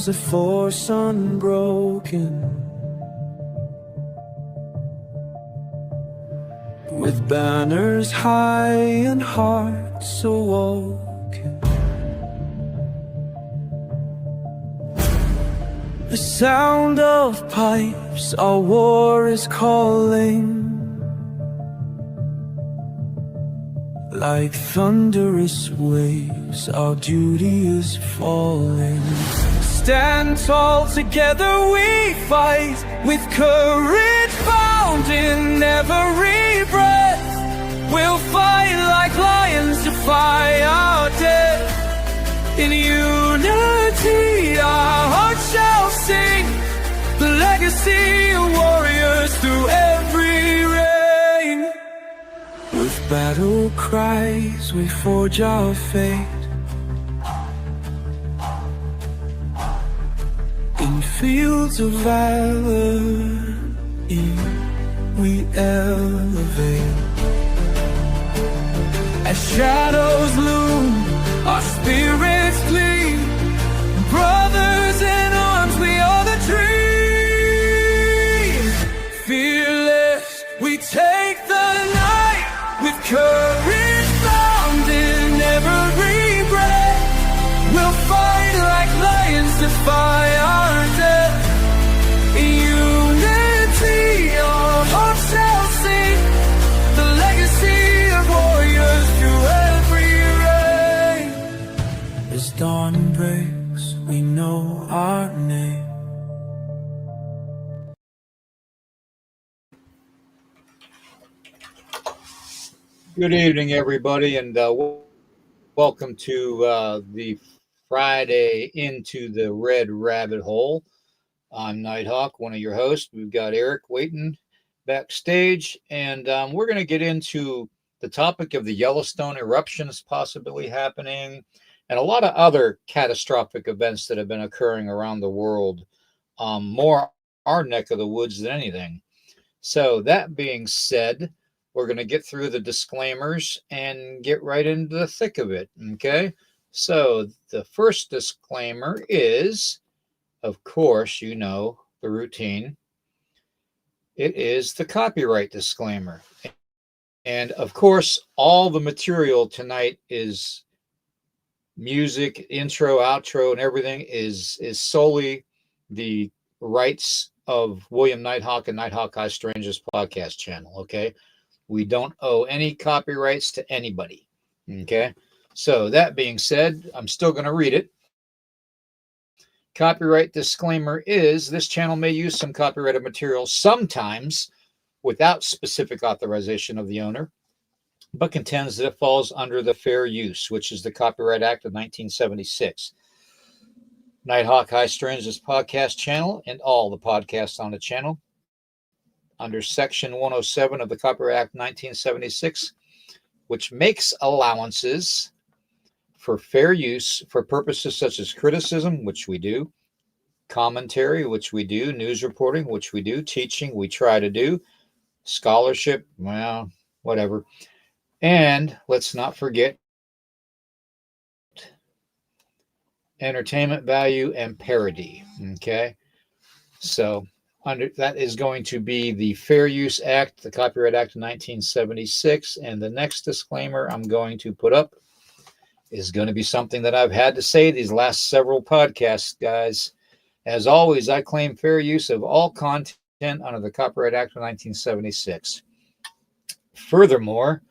a force unbroken, with banners high and hearts awoken. The sound of pipes, our war is calling. Like thunderous waves, our duty is falling. Stand tall, together we fight, with courage found in every breath. We'll fight like lions, defy our death. In unity our hearts shall sing the legacy of warriors through every reign. With battle cries we forge our fate. In fields of valor we elevate. As shadows loom, our spirits gleam. Brothers in arms, we are the dream. Fearless, we take the night, with courage found in every breath. We'll fight like lions, defy our death. In unity, our hearts shall sing the legacy of warriors through every reign. As dawn breaks, we know our name. Good evening, everybody, and welcome to the Friday Into the Red Rabbit Hole. I'm Nighthawk, one of your hosts. We've got Eric waiting backstage, and we're going to get into the topic of the Yellowstone eruptions possibly happening, and a lot of other catastrophic events that have been occurring around the world, more our neck of the woods than anything. So that being said, we're going to get through the disclaimers and get right into the thick of it, okay? So the first disclaimer is, of course, you know, the routine. It is the copyright disclaimer. And of course, all the material tonight is music, intro, outro, and everything is solely the rights of William Nighthawk and Nighthawk Eye Strangers podcast channel, okay? We don't owe any copyrights to anybody, okay? So that being said, I'm still going to read it. Copyright disclaimer is, this channel may use some copyrighted material sometimes without specific authorization of the owner, but contends that it falls under the Fair Use, which is the Copyright Act of 1976. Nighthawk Eye Strangers podcast channel and all the podcasts on the channel under Section 107 of the Copyright Act 1976, which makes allowances for fair use for purposes such as criticism, which we do, commentary, which we do, news reporting, which we do, teaching, we try to do, scholarship, well, whatever. And let's not forget entertainment value and parody, okay? So under that is going to be the Fair Use Act, the Copyright Act of 1976. And the next disclaimer I'm going to put up is going to be something that I've had to say these last several podcasts, guys. As always, I claim fair use of all content under the Copyright Act of 1976. Furthermore,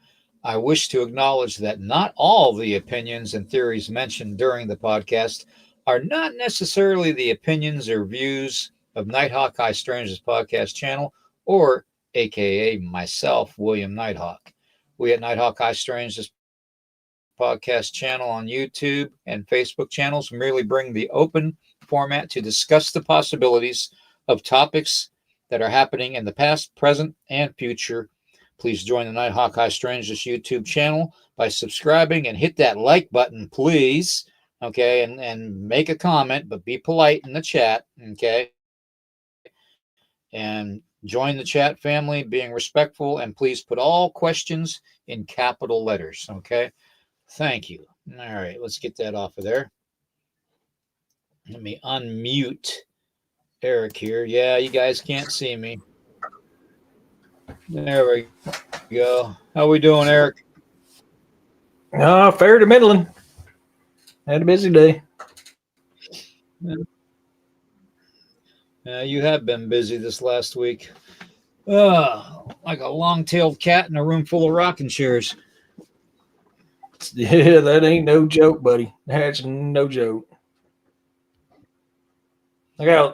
I wish to acknowledge that not all the opinions and theories mentioned during the podcast are not necessarily the opinions or views of Nighthawk Eye Strangers podcast channel, or aka myself, William Nighthawk. We at Nighthawk Eye Strangers podcast channel on YouTube and Facebook channels merely bring the open format to discuss the possibilities of topics that are happening in the past, present, and future. Please join the Nighthawk Eye Strangers YouTube channel by subscribing and hit that like button, please. Okay, and make a comment, but be polite in the chat. Okay. And join the chat family, being respectful, and please put all questions in capital letters, okay? Thank you. All right, let's get that off of there. Let me unmute Eric here. Yeah, you guys can't see me. There we go. How we doing, Eric? Fair to middling. Had a busy day. You have been busy this last week. Like a long-tailed cat in a room full of rocking chairs. Yeah, that ain't no joke, buddy. That's no joke. I'm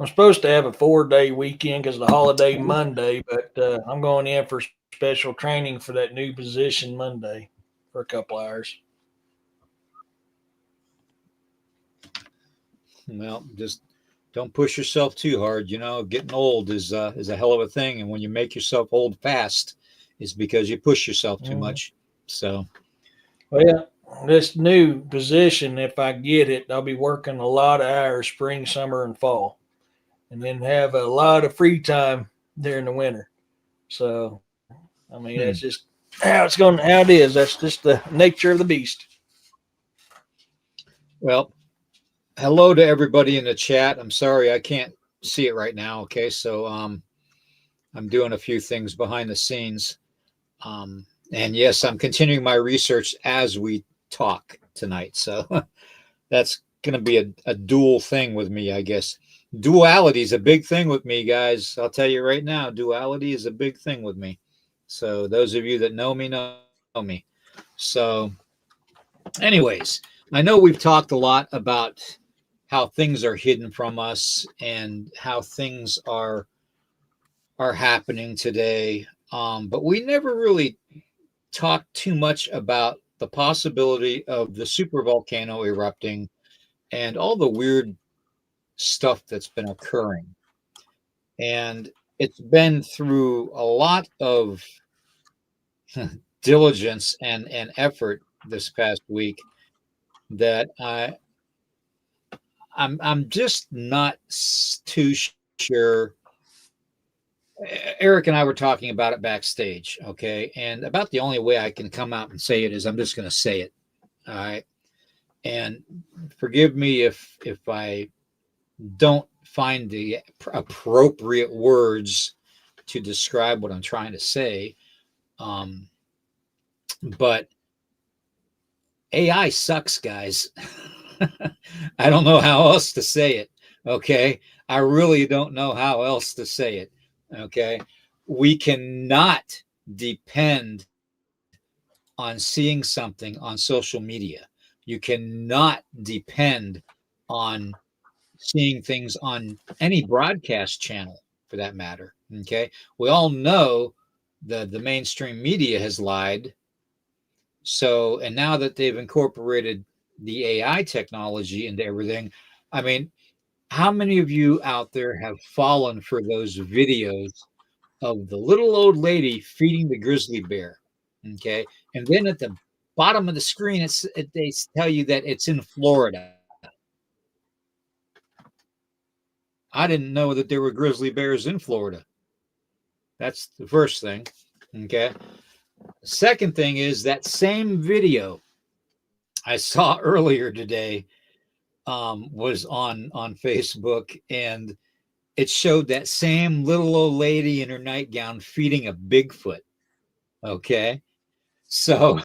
supposed to have a 4 day weekend because of the holiday Monday, but I'm going in for special training for that new position Monday for a couple hours. Well, just don't push yourself too hard. Getting old is a hell of a thing, and when you make yourself old fast, it's because you push yourself too Mm. much. So, Well, this new position, if I get it, I'll be working a lot of hours spring, summer, and fall, and then have a lot of free time during the winter. So, I mean, that's just how it is. That's just the nature of the beast. well, hello to everybody in the chat. I'm sorry I can't see it right now. Okay, so I'm doing a few things behind the scenes. And yes, I'm continuing my research as we talk tonight. So that's going to be a dual thing with me, I guess. Duality is a big thing with me, guys. I'll tell you right now, duality is a big thing with me. So those of you that know me. So, anyways, I know we've talked a lot about how things are hidden from us and how things are happening today. But we never really talk too much about the possibility of the super volcano erupting and all the weird stuff that's been occurring. And it's been through a lot of diligence and effort this past week that I'm just not too sure. Eric and I were talking about it backstage, okay? And about the only way I can come out and say it is I'm just going to say it. All right. And forgive me if I don't find the appropriate words to describe what I'm trying to say. Um, but AI sucks, guys. I don't know how else to say it. Okay. I really don't know how else to say it. Okay. We cannot depend on seeing something on social media. You cannot depend on seeing things on any broadcast channel for that matter. Okay. We all know the mainstream media has lied. So, and now that they've incorporated the AI technology into everything, I mean, how many of you out there have fallen for those videos of the little old lady feeding the grizzly bear? Okay. And then at the bottom of the screen, they tell you that it's in Florida. I didn't know that there were grizzly bears in Florida. That's the first thing. Okay. Second thing is that same video I saw earlier today was on Facebook, and it showed that same little old lady in her nightgown feeding a Bigfoot. Okay. So,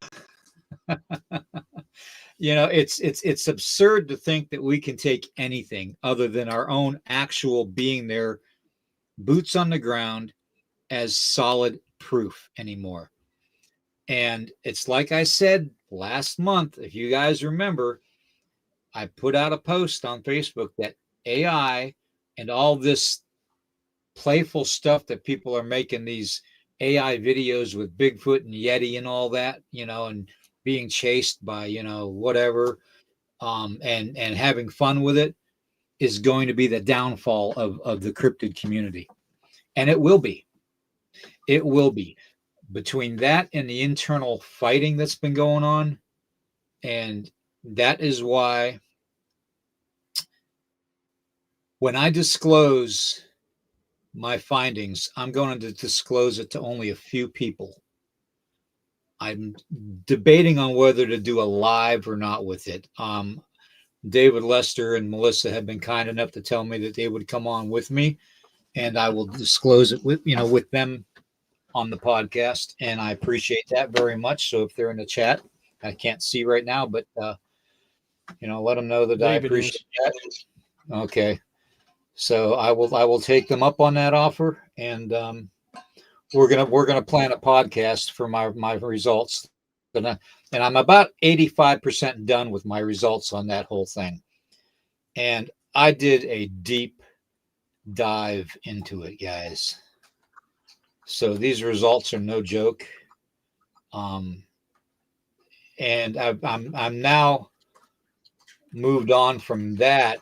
it's absurd to think that we can take anything other than our own actual being there, boots on the ground, as solid proof anymore. And it's like I said last month, if you guys remember, I put out a post on Facebook that AI and all this playful stuff that people are making, these AI videos with Bigfoot and Yeti and all that, and being chased by, whatever, and having fun with it, is going to be the downfall of the cryptid community. And it will be. It will be. Between that and the internal fighting that's been going on, and that is why when I disclose my findings, I'm going to disclose it to only a few people. I'm debating on whether to do a live or not with it. David Lester and Melissa have been kind enough to tell me that they would come on with me, and I will disclose it with them on the podcast, and I appreciate that very much. So if they're in the chat, I can't see right now, but let them know that I David is. appreciate that. Okay, so I will take them up on that offer, and we're gonna plan a podcast for my results, and I'm about 85% done with my results on that whole thing, and I did a deep dive into it, guys. So these results are no joke. And I'm now moved on from that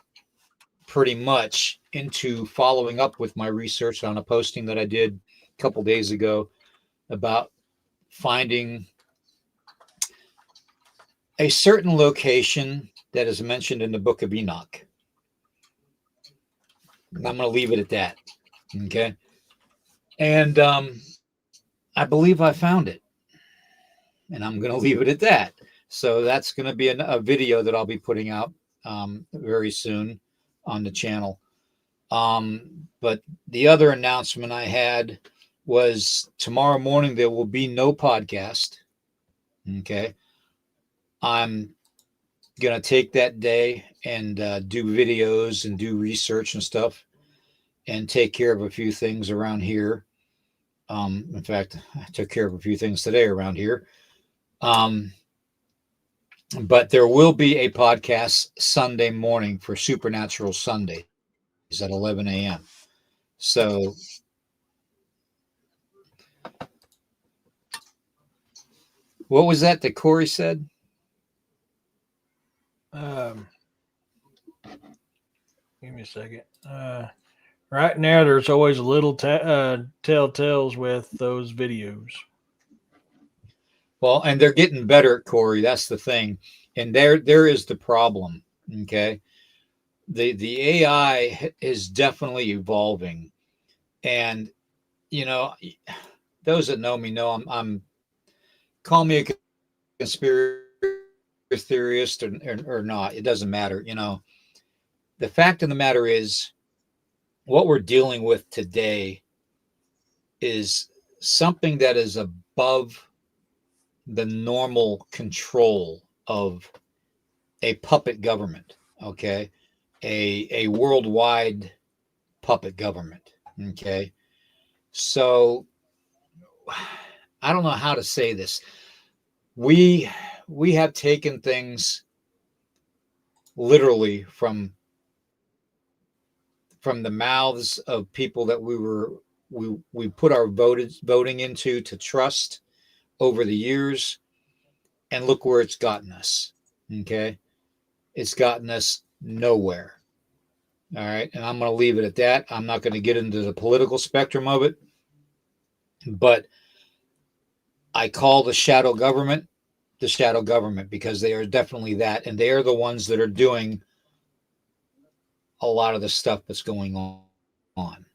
pretty much into following up with my research on a posting that I did a couple days ago about finding a certain location that is mentioned in the book of Enoch. I'm going to leave it at that. Okay. And I believe I found it. And I'm going to leave it at that. So that's going to be a video that I'll be putting out very soon on the channel. But the other announcement I had was tomorrow morning there will be no podcast. Okay. I'm going to take that day and do videos and do research and stuff and take care of a few things around here. In fact, I took care of a few things today around here. But there will be a podcast Sunday morning for Supernatural Sundays at 11 a.m. So what was that Corey said? Give me a second. Right now, there's always a little telltales with those videos. Well, and they're getting better, Corey. That's the thing. And there is the problem. Okay. The AI is definitely evolving. And, those that know me know I'm call me a conspiracy theorist or not. It doesn't matter. The fact of the matter is what we're dealing with today is something that is above the normal control of a puppet government, okay? A worldwide puppet government, okay? So I don't know how to say this. We have taken things literally from the mouths of people that we put our voting into to trust over the years, and look where it's gotten us. Okay. It's gotten us nowhere. All right. And I'm going to leave it at that. I'm not going to get into the political spectrum of it, but I call the shadow government because they are definitely that. And they are the ones that are doing a lot of the stuff that's going on.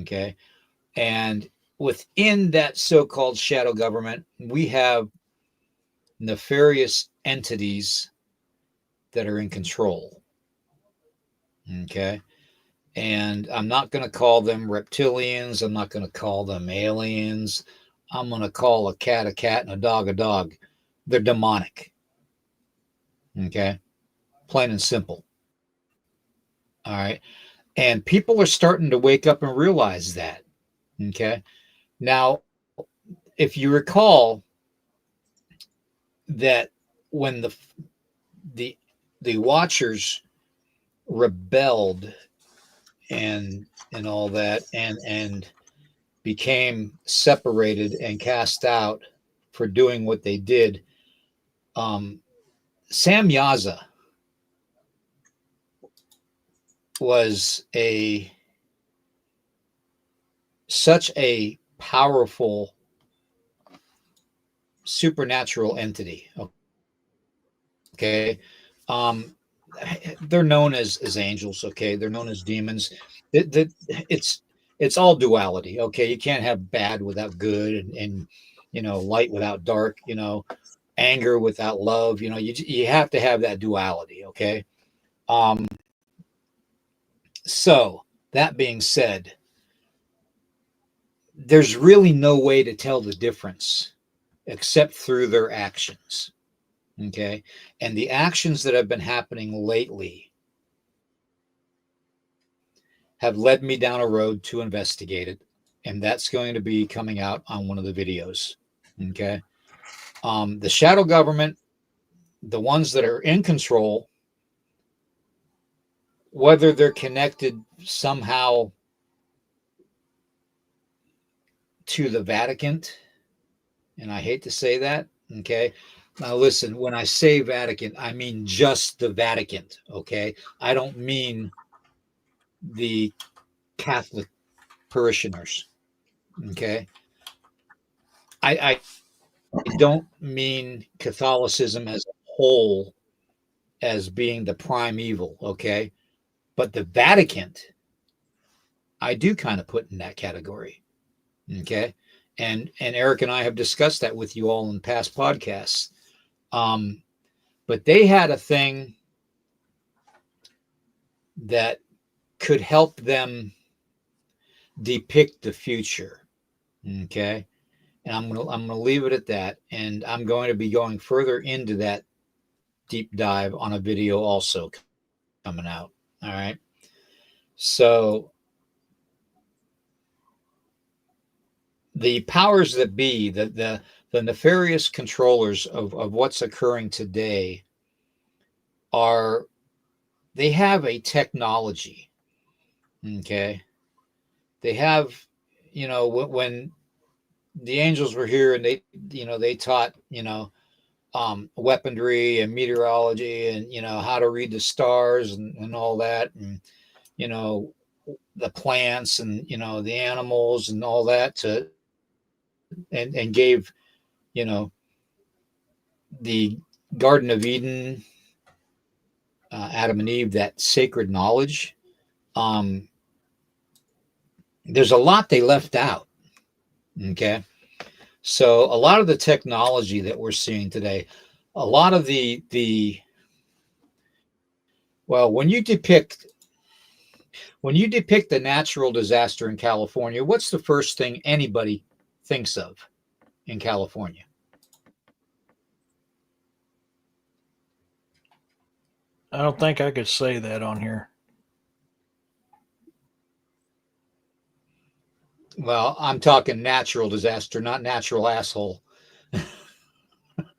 Okay. And within that so-called shadow government, we have nefarious entities that are in control. Okay. And I'm not going to call them reptilians. I'm not going to call them aliens. I'm going to call a cat and a dog a dog. They're demonic. Okay. Plain and simple. All right. And people are starting to wake up and realize that. Okay. Now, if you recall that when the Watchers rebelled and all that and became separated and cast out for doing what they did, Sam Yaza was such a powerful supernatural entity. Okay. They're known as angels. Okay. They're known as demons. It's all duality. Okay. You can't have bad without good and light without dark, anger without love. You have to have that duality. Okay. Um, so that being said, there's really no way to tell the difference except through their actions. Okay. And the actions that have been happening lately have led me down a road to investigate it. And that's going to be coming out on one of the videos. Okay. The shadow government, the ones that are in control, whether they're connected somehow to the Vatican, and I hate to say that. Okay. Now, listen, when I say Vatican, I mean just the Vatican. Okay. I don't mean the Catholic parishioners. Okay. I don't mean Catholicism as a whole as being the prime evil. Okay. But the Vatican, I do kind of put in that category. Okay. And Eric and I have discussed that with you all in past podcasts. But they had a thing that could help them depict the future. Okay. And I'm gonna leave it at that. And I'm going to be going further into that deep dive on a video also coming out. All right. So the powers that be, the nefarious controllers of what's occurring today are they have a technology. Okay. They have, when the angels were here and they taught, weaponry and meteorology and, how to read the stars and all that. And, the plants and, the animals and all that and gave, the Garden of Eden, Adam and Eve, that sacred knowledge. There's a lot they left out. Okay. So a lot of the technology that we're seeing today, a lot of well, when you depict the natural disaster in California, what's the first thing anybody thinks of in California? I don't think I could say that on here. Well, I'm talking natural disaster, not natural asshole.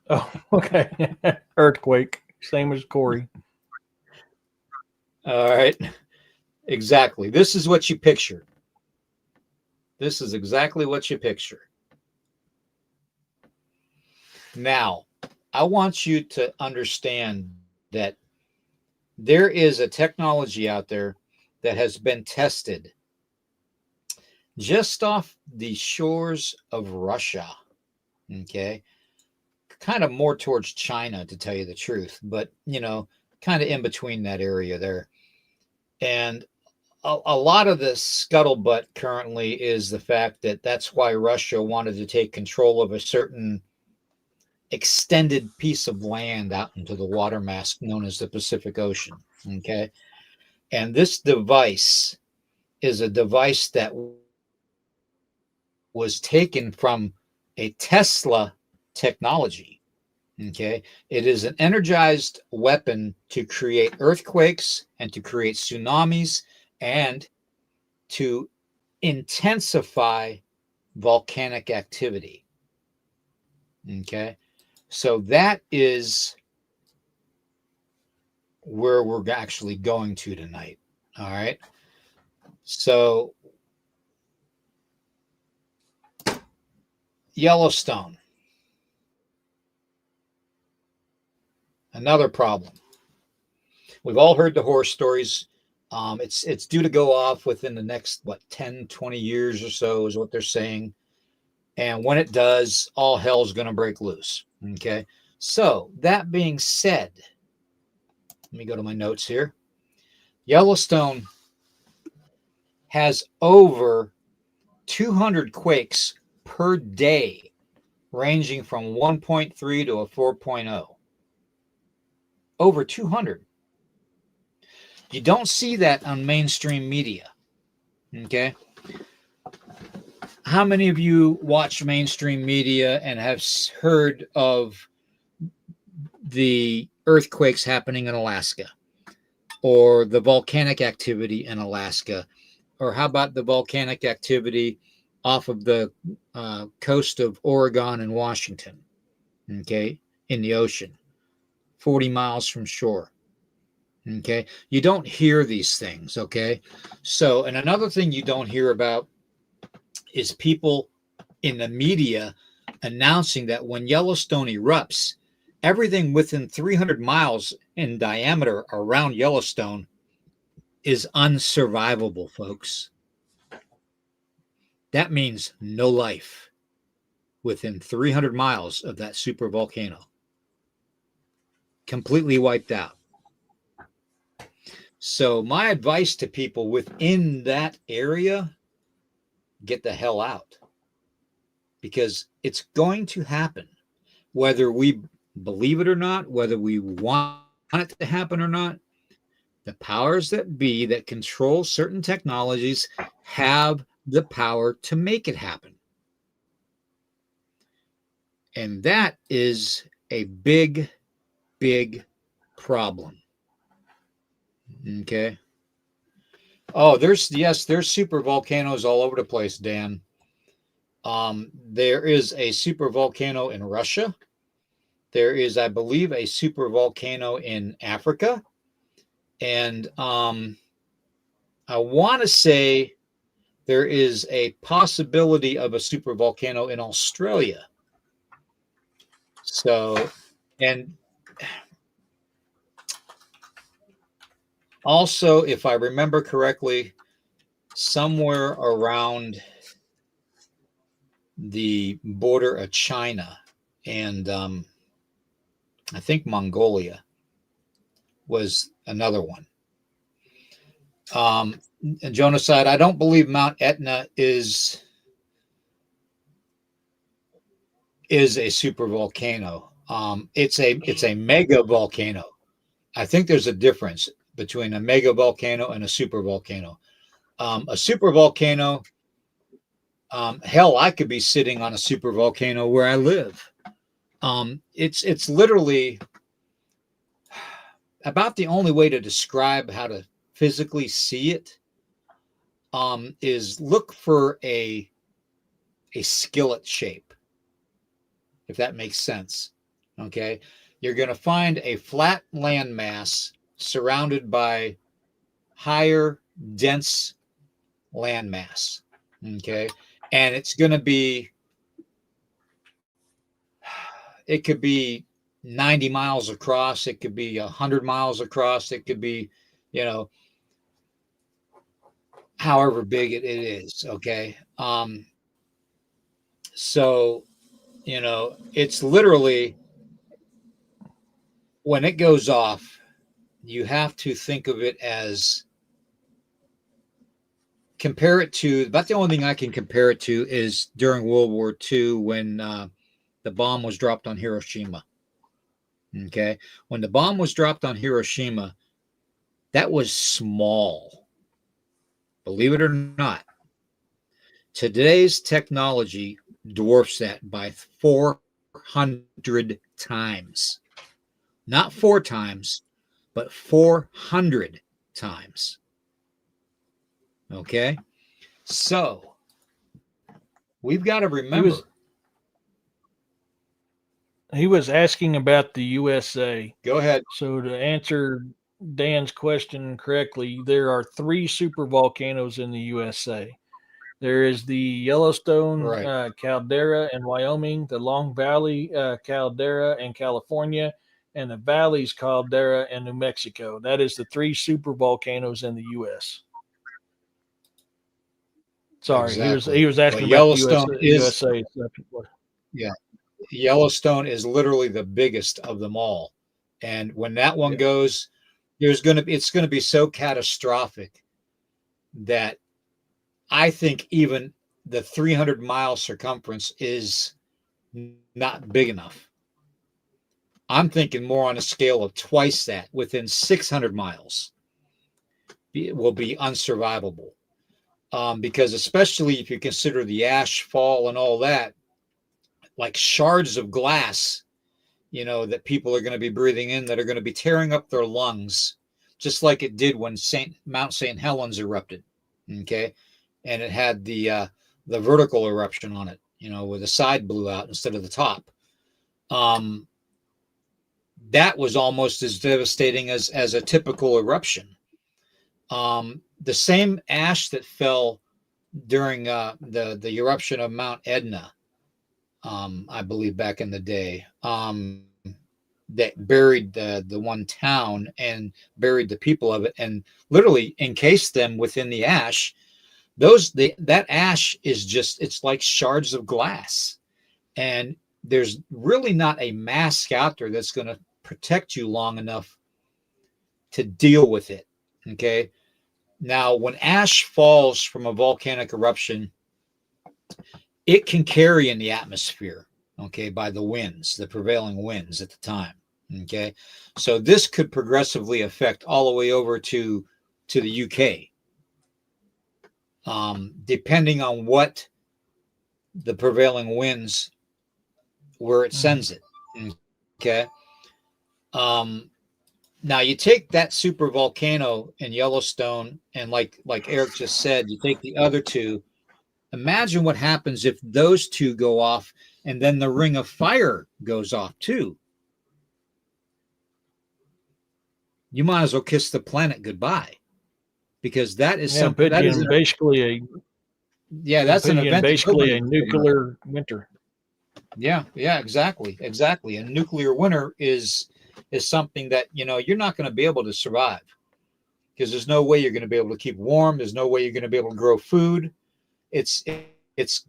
Oh, okay. Earthquake, same as Corey. All right. Exactly. This is what you picture. This is exactly what you picture. Now, I want you to understand that there is a technology out there that has been tested just off the shores of Russia. Okay. Kind of more towards China, to tell you the truth, but, kind of in between that area there. And a lot of the scuttlebutt currently is the fact that that's why Russia wanted to take control of a certain extended piece of land out into the water mass known as the Pacific Ocean. Okay. And this device is a device that was taken from a Tesla technology. Okay. It is an energized weapon to create earthquakes and to create tsunamis and to intensify volcanic activity. Okay. So that is where we're actually going to tonight. All right. So Yellowstone, another problem. We've all heard the horror stories. It's due to go off within the next 10, 20 years or so is what they're saying. And when it does, all hell's going to break loose. Okay. So that being said, let me go to my notes here. Yellowstone has over 200 quakes per day, ranging from 1.3 to a 4.0. Over 200. You don't see that on mainstream media. Okay. How many of you watch mainstream media and have heard of the earthquakes happening in Alaska, or the volcanic activity in Alaska, or how about the volcanic activity off of the coast of Oregon and Washington, okay, in the ocean, 40 miles from shore? Okay, you don't hear these things. Okay, so, and another thing you don't hear about is people in the media announcing that when Yellowstone erupts, everything within 300 miles in diameter around Yellowstone is unsurvivable, folks. That means no life within 300 miles of that super volcano. Completely wiped out. So my advice to people within that area, get the hell out, because it's going to happen, whether we believe it or not, whether we want it to happen or not. The powers that be that control certain technologies have the power to make it happen. And that is a big, big problem. Okay. Oh, there's super volcanoes all over the place, Dan. There is a super volcano in Russia. There is, I believe, a super volcano in Africa. And I want to say there is a possibility of a super volcano in Australia. So, and also, if I remember correctly, somewhere around the border of China and I think Mongolia was another one. Genocide. I don't believe Mount Etna is a super volcano. It's a mega volcano. I think there's a difference between a mega volcano and a super volcano. A super volcano, hell, I could be sitting on a super volcano where I live. It's literally about the only way to describe how to physically see it is look for a skillet shape, if that makes sense. Okay, you're going to find a flat landmass surrounded by higher, dense landmass. Okay, and it's going to be, it could be 90 miles across, it could be 100 miles across, it could be, you know, however big it is. Okay, so, you know, it's literally, when it goes off, you have to think of it as, compare it to, about the only thing I can compare it to is during World War II when the bomb was dropped on Hiroshima. Okay. When the bomb was dropped on Hiroshima, that was small. Believe it or not. Today's technology dwarfs that by 400 times. Not 4 times, but 400 times. Okay. So we've got to remember. He was asking about the USA. Go ahead. So to answer Dan's question correctly, there are 3 super volcanoes in the USA. There is the Yellowstone Right. caldera in Wyoming, the Long Valley caldera in California, and the Valleys caldera in New Mexico. That is the 3 super volcanoes in the U.S. Sorry, Exactly. he was asking But about the Yellowstone is, USA. yeah, Yellowstone is literally the biggest of them all. And when that one goes, it's going to be so catastrophic that I think even the 300-mile circumference is not big enough. I'm thinking more on a scale of twice that, within 600 miles. will be unsurvivable. Because especially if you consider the ash fall and all that, like shards of glass, that people are going to be breathing in that are going to be tearing up their lungs, just like it did when Mount St. Helens erupted. Okay. And it had the vertical eruption on it, where the side blew out instead of the top. That was almost as devastating as a typical eruption. The same ash that fell during the eruption of Mount Etna, I believe back in the day, that buried the one town and buried the people of it and literally encased them within the ash. That ash is it's like shards of glass, and there's really not a mask out there that's going to protect you long enough to deal with it. Okay. Now, when ash falls from a volcanic eruption, it can carry in the atmosphere, okay, by the winds, the prevailing winds at the time. Okay. So this could progressively affect all the way over to the UK, depending on what the prevailing winds, where it sends it. Okay. Now you take that super volcano in Yellowstone, and like Eric just said, you take the other two. Imagine what happens if those two go off and then the ring of fire goes off too. You might as well kiss the planet goodbye, because that is something that is basically that's an event. Basically a nuclear winter. Yeah, exactly. A nuclear winter is something that you're not going to be able to survive, because there's no way you're going to be able to keep warm. There's no way you're going to be able to grow food. It's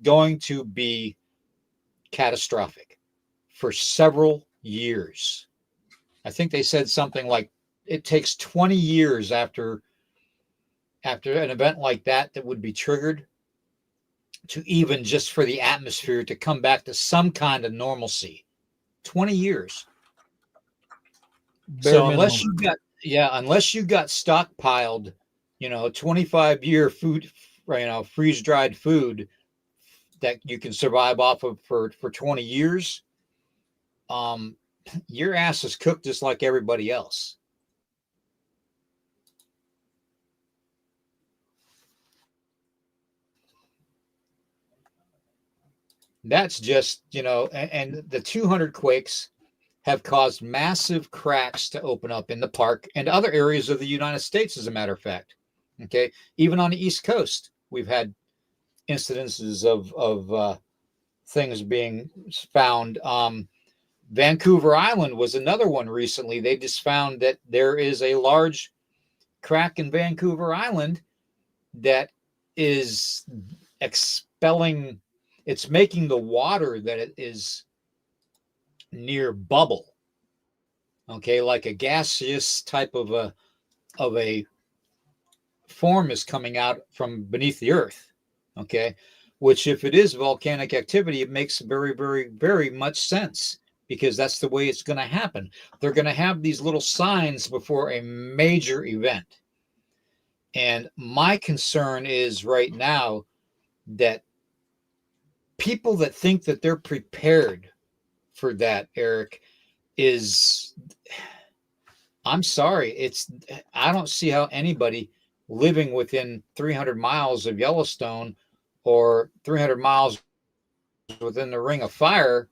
going to be catastrophic for several years. I think they said something like it takes 20 years after an event like that would be triggered to even just for the atmosphere to come back to some kind of normalcy. 20 years. So unless you got stockpiled, 25-year food, freeze-dried food that you can survive off of for 20 years, your ass is cooked just like everybody else. That's just, and the 200 quakes have caused massive cracks to open up in the park and other areas of the United States, as a matter of fact. Okay. Even on the East Coast, we've had incidences of things being found. Vancouver Island was another one recently. They just found that there is a large crack in Vancouver Island that is expelling, it's making the water that it is near bubble. Okay, like a gaseous type of a form is coming out from beneath the earth. Okay, which, if it is volcanic activity, it makes very, very, very much sense, because that's the way it's going to happen. They're going to have these little signs before a major event. And my concern is right now that people that think that they're prepared for that, Eric, I'm sorry. I don't see how anybody living within 300 miles of Yellowstone or 300 miles within the Ring of Fire,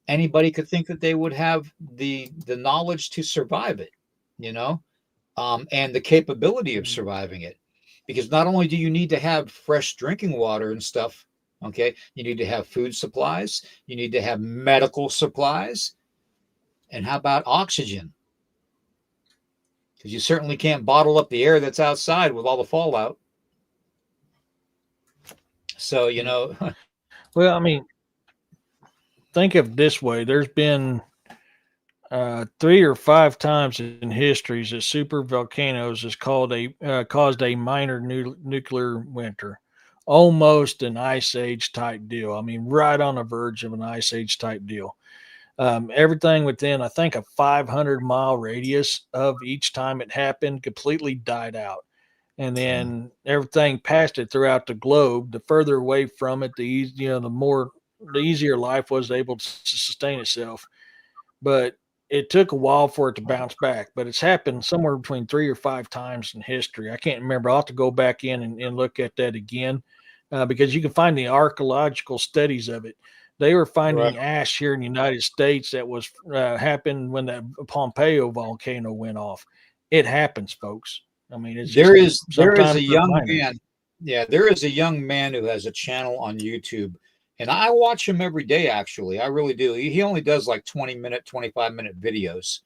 anybody could think that they would have the knowledge to survive it, and the capability of surviving it. Because not only do you need to have fresh drinking water and stuff, okay, you need to have food supplies, you need to have medical supplies, and how about oxygen? Because you certainly can't bottle up the air that's outside with all the fallout. So, Well, I mean, think of it this way: there's been 3 or 5 times in histories that super volcanoes has caused a minor nuclear winter, almost an ice age type deal. I mean, right on the verge of an ice age type deal. Everything within, I think, a 500-mile radius of each time it happened completely died out. and then everything past it throughout the globe. The further away from it, the the easier life was able to sustain itself. But it took a while for it to bounce back. But it's happened somewhere between 3 or 5 times in history. I can't remember. I'll have to go back in and look at that again, because you can find the archaeological studies of it. They were Right. finding ash here in the United States that was happened when the Pompeo volcano went off. It happens, folks. I mean, it's just There is sometimes a they're young minor. man. Yeah, there is a young man who has a channel on YouTube, and I watch him every day. Actually, I really do. He only does like 20-minute, 25-minute videos,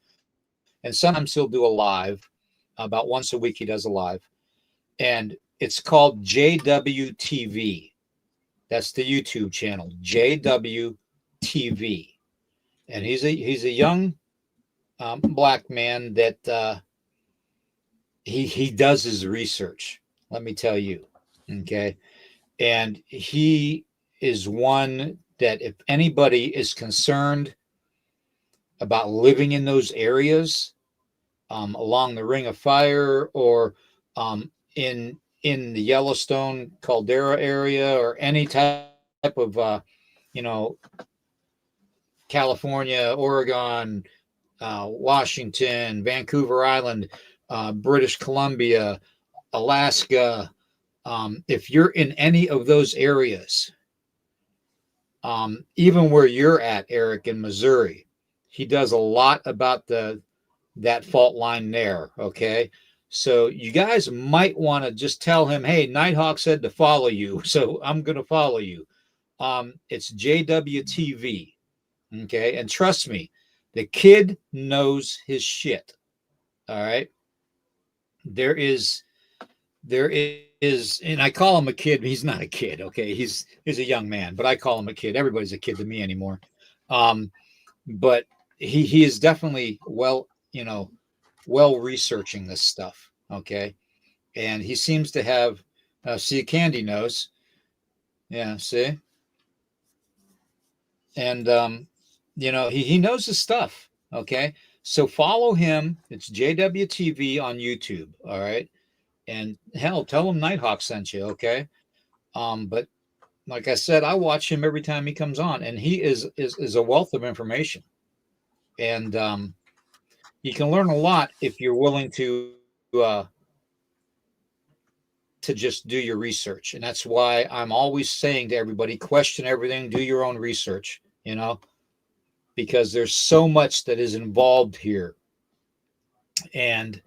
and sometimes he'll do a live. About once a week, he does a live, and it's called JWTV. That's the YouTube channel, JWTV, and he's a young black man that he does his research. Let me tell you, okay, and he is one that if anybody is concerned about living in those areas, along the Ring of Fire, or in the Yellowstone caldera area, or any type of you know California, Oregon, Washington, Vancouver Island, British Columbia, Alaska. If you're in any of those areas, even where you're at, Eric, in Missouri, he does a lot about that fault line there. Okay. So you guys might want to just tell him, hey, Nighthawk said to follow you. So I'm going to follow you. It's JWTV. Okay. And trust me, the kid knows his shit. All right. There is, and I call him a kid. He's not a kid. Okay. He's a young man, but I call him a kid. Everybody's a kid to me anymore. Um, but he is definitely well researching this stuff. Okay. And he seems to have, see, Candy knows. Yeah. See, and he knows his stuff. Okay, so follow him. It's JWTV on YouTube. All right, and hell, tell him Nighthawk sent you. Okay, but like I said, I watch him every time he comes on, and he is a wealth of information, and you can learn a lot if you're willing uh, to just do your research. And that's why I'm always saying to everybody, question everything, do your own research. Because there's so much that is involved here. And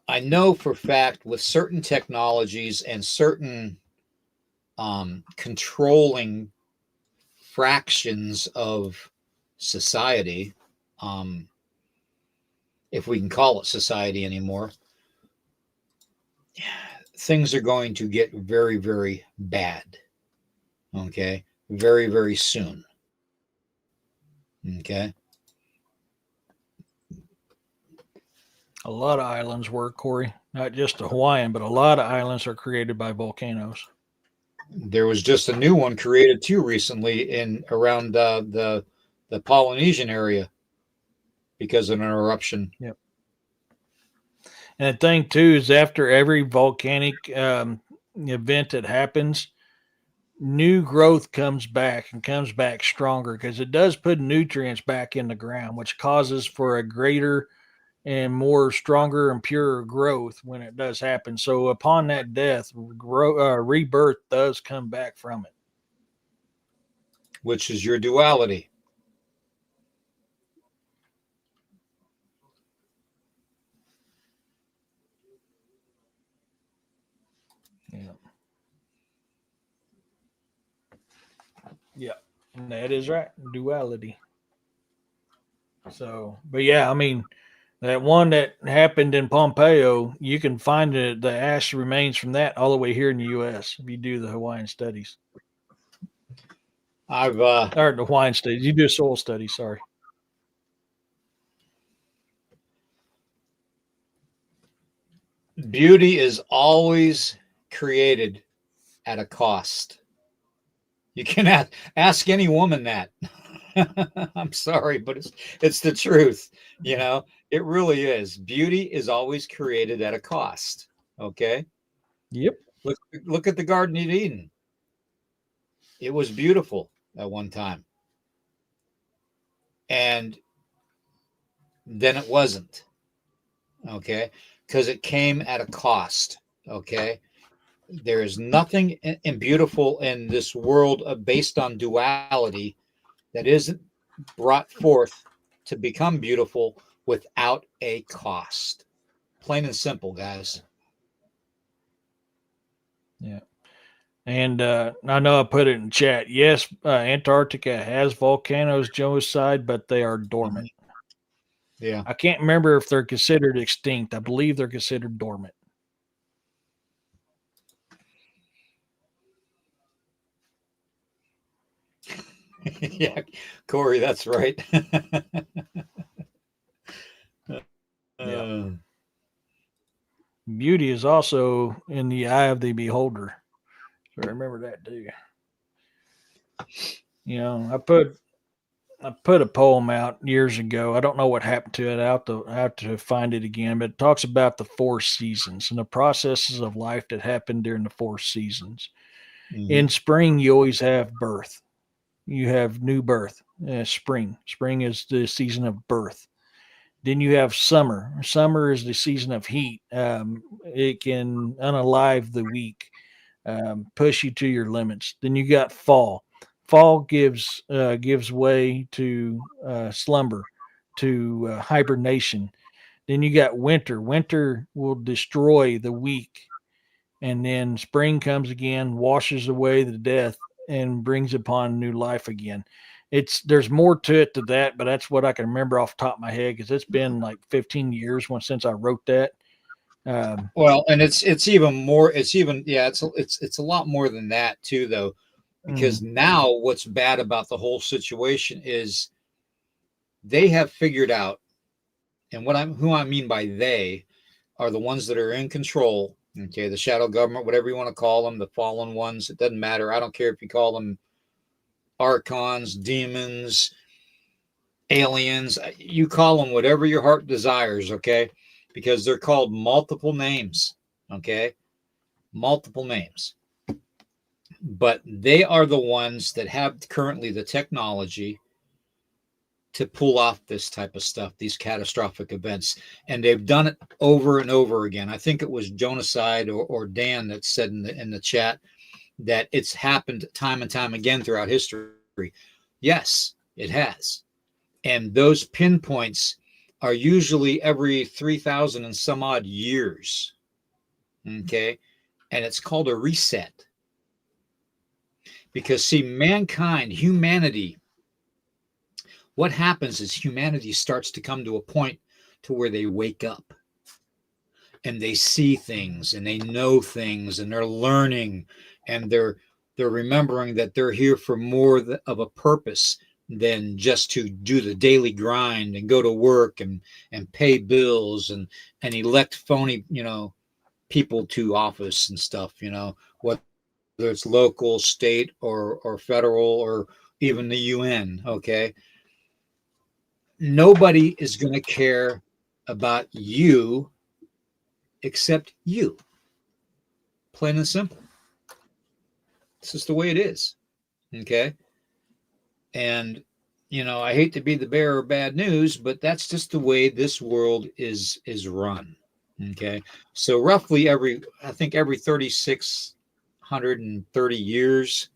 I know for a fact with certain technologies and certain controlling fractions of society, if we can call it society anymore, things are going to get very, very bad. Okay. Very, very soon. Okay. A lot of islands were, Corey. Not just the Hawaiian, but a lot of islands are created by volcanoes. There was just a new one created too recently in around the Polynesian area because of an eruption. Yep. And the thing too is, after every volcanic event that happens, new growth comes back and comes back stronger because it does put nutrients back in the ground, which causes for a greater and more stronger and purer growth when it does happen. So upon that death, rebirth does come back from it. Which is your duality. Yeah. Yeah. And that is right. Duality. So, but yeah, I mean, that one that happened in Pompeo, you can find the ash remains from that all the way here in the U.S. if you do the Hawaiian studies. I've Or the Hawaiian studies. You do soil studies, sorry. beauty is always created at a cost. You can ask any woman that. I'm sorry, but it's the truth. It really is. Beauty is always created at a cost. Okay. Yep. Look at the Garden of Eden. It was beautiful at one time. And then it wasn't. Okay. Because it came at a cost. Okay. There is nothing in beautiful in this world based on duality that isn't brought forth to become beautiful without a cost. Plain and simple, guys. Yeah. And I know I put it in chat. Yes, Antarctica has volcanoes, genocide, but they are dormant. Yeah. I can't remember if they're considered extinct. I believe they're considered dormant. Yeah, Corey, that's right. Yeah. uh, Beauty is also in the eye of the beholder. So remember that, too. You know, I put a poem out years ago. I don't know what happened to it. I have to find it again, but it talks about the four seasons and the processes of life that happen during the four seasons. mhm. In spring, you always have birth. You have new birth. Spring. Spring is the season of birth. Then you have summer. Summer is the season of heat. It can unalive the weak, push you to your limits. Then you got fall. Fall gives way to slumber, to hibernation. Then you got winter. Winter will destroy the weak, and then spring comes again, washes away the death, and brings upon new life again. There's more to it to that, but that's what I can remember off the top of my head because it's been like 15 years since I wrote that. Um, Well, and it's even more. It's even yeah. It's a lot more than that too, though, mm, because now what's bad about the whole situation is they have figured out, and who I mean by they are the ones that are in control. Okay, the shadow government, whatever you want to call them, the fallen ones. It doesn't matter. I don't care if you call them archons, demons, aliens. You call them whatever your heart desires. Okay, because they're called multiple names. Okay, multiple names. But they are the ones that have currently the technology to pull off this type of stuff, these catastrophic events. And they've done it over and over again. I think it was Genocide or Dan that said in the chat that it's happened time and time again throughout history. Yes, it has. And those pinpoints are usually every 3,000 and some odd years. Okay. And it's called a reset. Because, see, humanity, what happens is humanity starts to come to a point to where they wake up and they see things and they know things and they're learning and they're remembering that they're here for more of a purpose than just to do the daily grind and go to work and pay bills and elect phony people to office and stuff, whether it's local, state, or federal, or even the UN. Okay, nobody is going to care about you except you. Plain and simple. It's just the way it is. Okay. And, I hate to be the bearer of bad news, but that's just the way this world is run. Okay. So roughly I think every 3,630 years,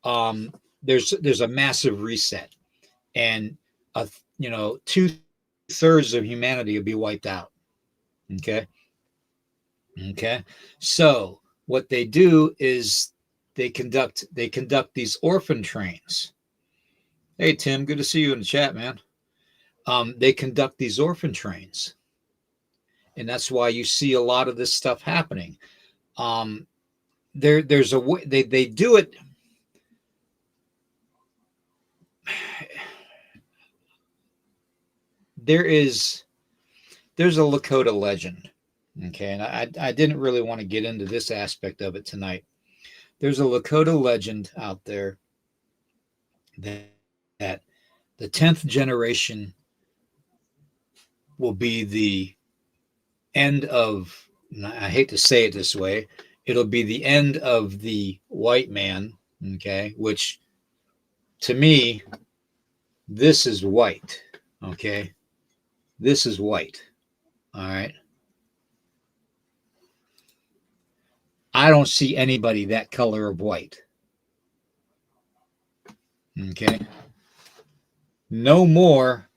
um, there's a massive reset. And, 2/3 of humanity will be wiped out. Okay. Okay. So what they do is they conduct these orphan trains. Hey Tim, good to see you in the chat, man. They conduct these orphan trains, and that's why you see a lot of this stuff happening. Um, there's a way they do it. There's a Lakota legend. Okay, and I didn't really want to get into this aspect of it tonight. There's a Lakota legend out there that the 10th generation will be the end of and I hate to say it this way, it'll be the end of the white man, okay, which to me, this is white, okay? This is white, all right? I don't see anybody that color of white, okay? No more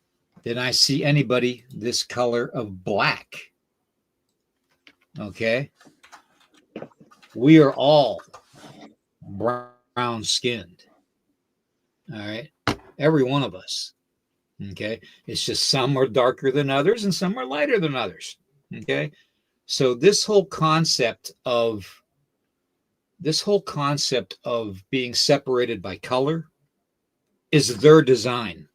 than I see anybody this color of black, okay? We are all brown skinned, all right? Every one of us, okay? It's just some are darker than others and some are lighter than others, okay? So this whole concept of being separated by color is their design.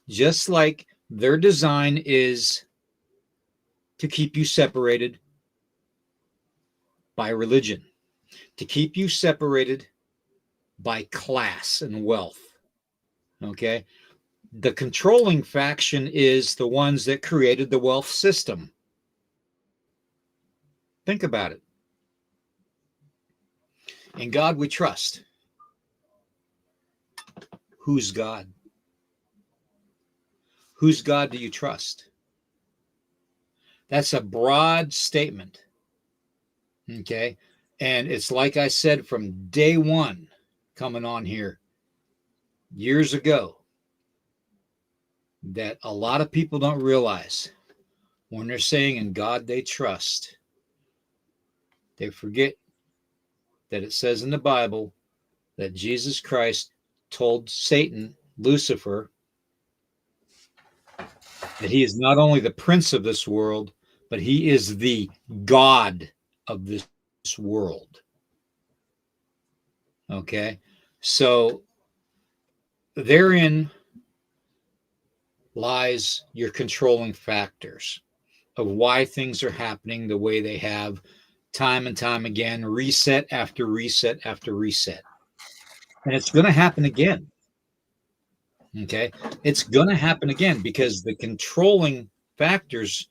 Just like their design is to keep you separated by religion, to keep you separated by class and wealth. Okay. The controlling faction is the ones that created the wealth system. Think about it. In God we trust. Who's God? Whose God do you trust? That's a broad statement. Okay. And it's like I said from day one coming on here years ago, that a lot of people don't realize when they're saying in God they trust, they forget that it says in the Bible that Jesus Christ told Satan, Lucifer, that he is not only the prince of this world, but he is the God of this world. Okay. So therein lies your controlling factors of why things are happening the way they have, time and time again, reset after reset after reset. And it's going to happen again. Okay. It's going to happen again because the controlling factors,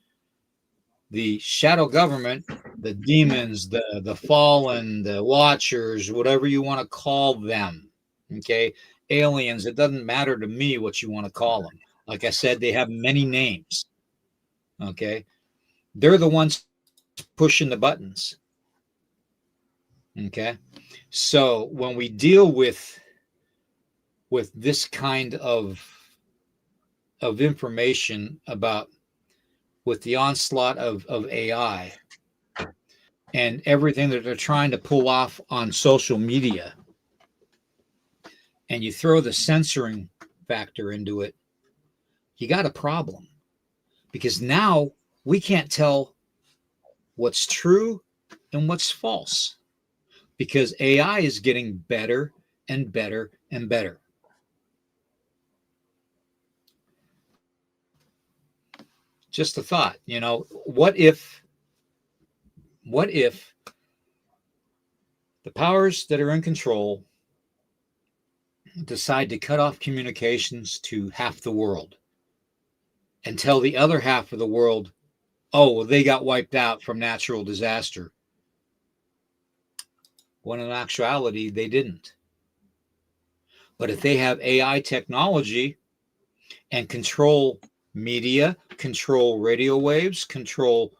the shadow government, the demons, the fallen, the watchers, whatever you want to call them, okay, aliens, it doesn't matter to me what you want to call them. Like I said, they have many names, okay? They're the ones pushing the buttons, okay? So when we deal with this kind of information about with the onslaught of AI and everything that they're trying to pull off on social media, and you throw the censoring factor into it, you got a problem. Because now we can't tell what's true and what's false. Because AI is getting better and better and better. Just a thought, what if the powers that are in control decide to cut off communications to half the world and tell the other half of the world, oh, well, they got wiped out from natural disaster, when in actuality they didn't. But if they have AI technology and control media, control radio waves, control,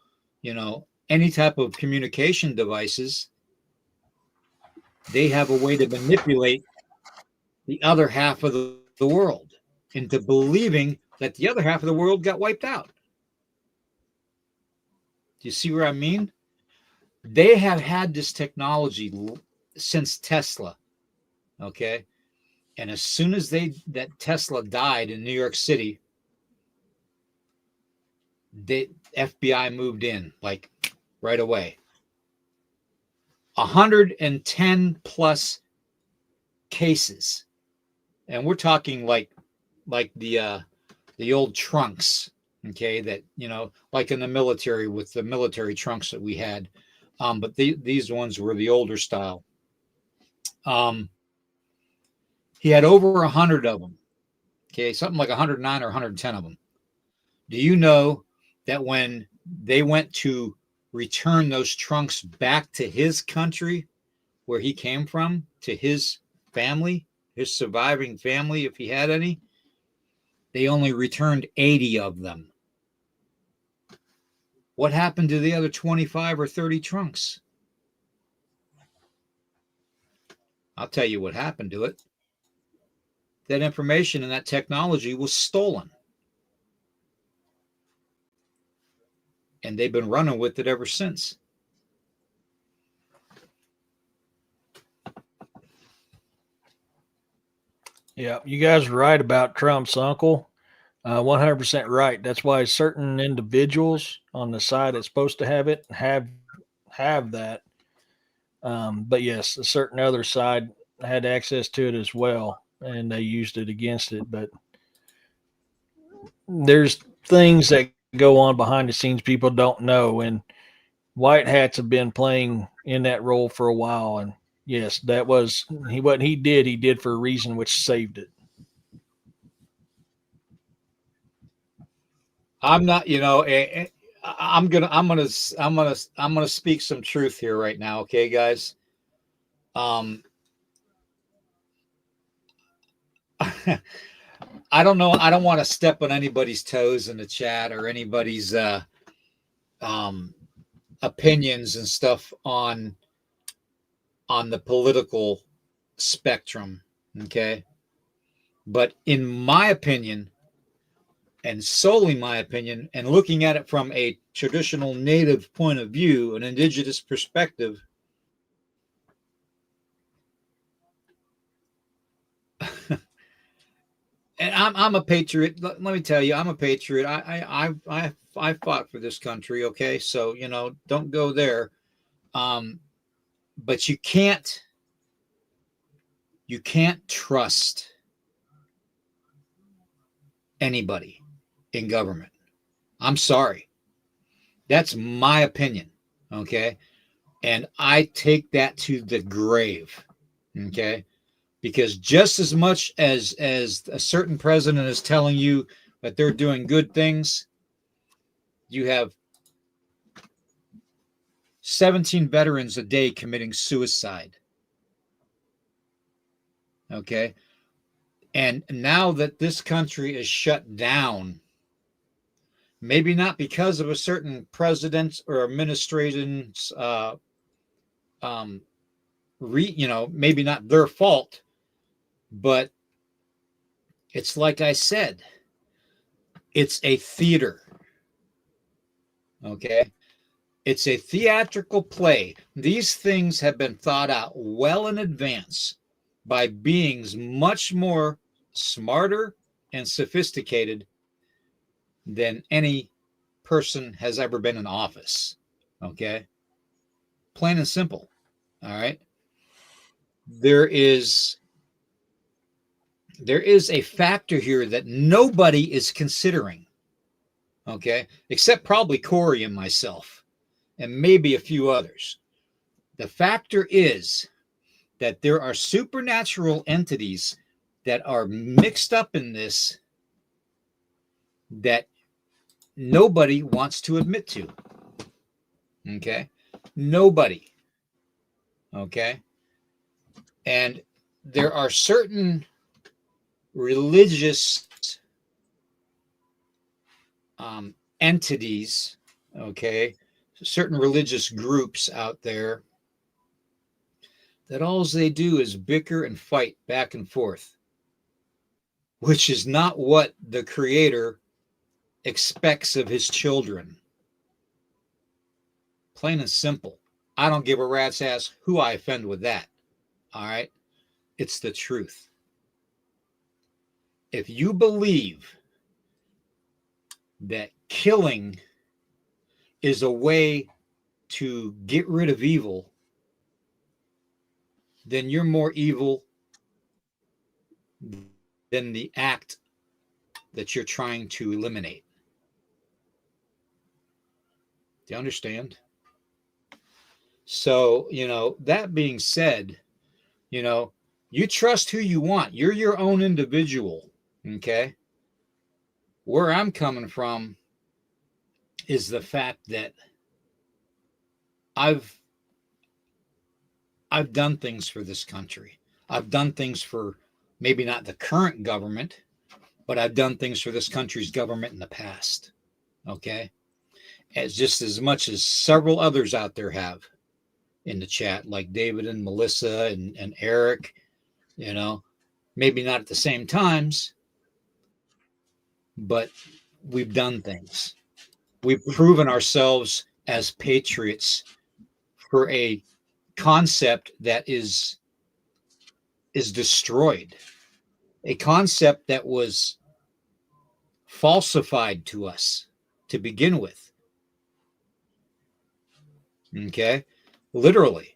any type of communication devices, they have a way to manipulate the other half of the world into believing that the other half of the world got wiped out. Do you see what I mean? They have had this technology since Tesla, okay? And as soon as that Tesla died in New York City, the FBI moved in like right away. 110 plus cases, and we're talking like the old trunks, okay, that like in the military with the military trunks that we had, but these ones were the older style. He had over 100 of them, okay, something like 109 or 110 of them. Do you know that when they went to return those trunks back to his country where he came from, to his family, his surviving family, if he had any. They only returned 80 of them. What happened to the other 25 or 30 trunks? I'll tell you what happened to it. That information and that technology was stolen. And they've been running with it ever since. Yeah, you guys are right about Trump's uncle. 100% right. That's why certain individuals on the side that's supposed to have it have that. But yes, a certain other side had access to it as well, and they used it against it. But there's things that go on behind the scenes people don't know, and white hats have been playing in that role for a while. And yes, that was what he did. He did for a reason, which saved it. I'm not, I'm gonna speak some truth here right now, okay, guys. Um, I don't know. I don't want to step on anybody's toes in the chat or anybody's um, opinions and stuff on the political spectrum, okay. But in my opinion, and solely my opinion, and looking at it from a traditional native point of view, an indigenous perspective, and I'm a patriot. Let me tell you, I'm a patriot. I fought for this country. Okay, so don't go there. But you can't trust anybody in government. I'm sorry. That's my opinion. Okay, and I take that to the grave. Okay. Because just as much as a certain president is telling you that they're doing good things, you have 17 veterans a day committing suicide. Okay. And now that this country is shut down, maybe not because of a certain president or administration's, maybe not their fault, but it's like I said, it's a theater. Okay. It's a theatrical play. These things have been thought out well in advance by beings much more smarter and sophisticated than any person has ever been in office. Okay. Plain and simple. All right. There is a factor here that nobody is considering. Okay. Except probably Corey and myself, and maybe a few others. The factor is that there are supernatural entities that are mixed up in this that nobody wants to admit to. Okay? Nobody. Okay? And there are certain religious entities, okay, certain religious groups out there that all they do is bicker and fight back and forth, which is not what the Creator expects of his children. Plain and simple. I don't give a rat's ass who I offend with that. All right? It's the truth. If you believe that killing is a way to get rid of evil, then you're more evil than the act that you're trying to eliminate. Do you understand? So, that being said, you trust who you want. You're your own individual. Okay. Where I'm coming from, is the fact that I've done things for this country. I've done things for maybe not the current government, but I've done things for this country's government in the past. Okay. As just as much as several others out there have in the chat, like David and Melissa and Eric, maybe not at the same times, but we've done things. We've proven ourselves as patriots for a concept that is destroyed, a concept that was falsified to us to begin with. Okay, literally.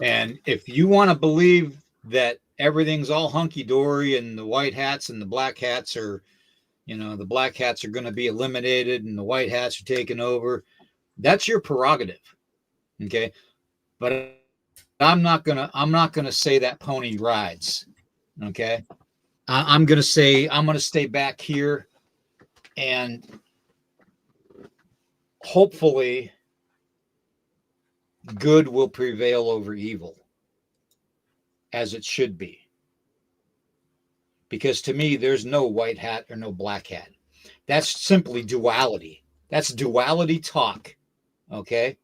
And if you want to believe that everything's all hunky-dory and the white hats and the black hats are, the black hats are going to be eliminated and the white hats are taking over, that's your prerogative. Okay. But I'm not gonna say that pony rides. Okay. I'm going to stay back here, and hopefully good will prevail over evil, as it should be. Because to me, there's no white hat or no black hat. That's simply duality. That's duality talk. Okay.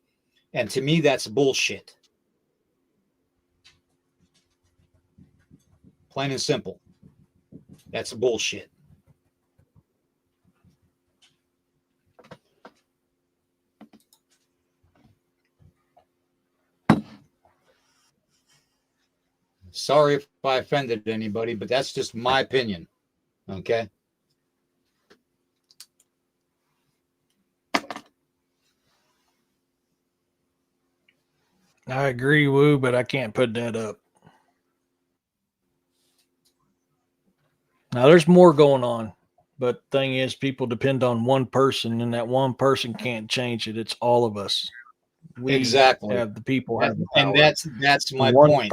And to me, that's bullshit. Plain and simple. That's bullshit. Sorry if I offended anybody, but that's just my opinion. Okay. I agree, Woo, but I can't put that up. Now, there's more going on, but the thing is, people depend on one person, and that one person can't change it. It's all of us. We exactly have the people have the power. And that's my point.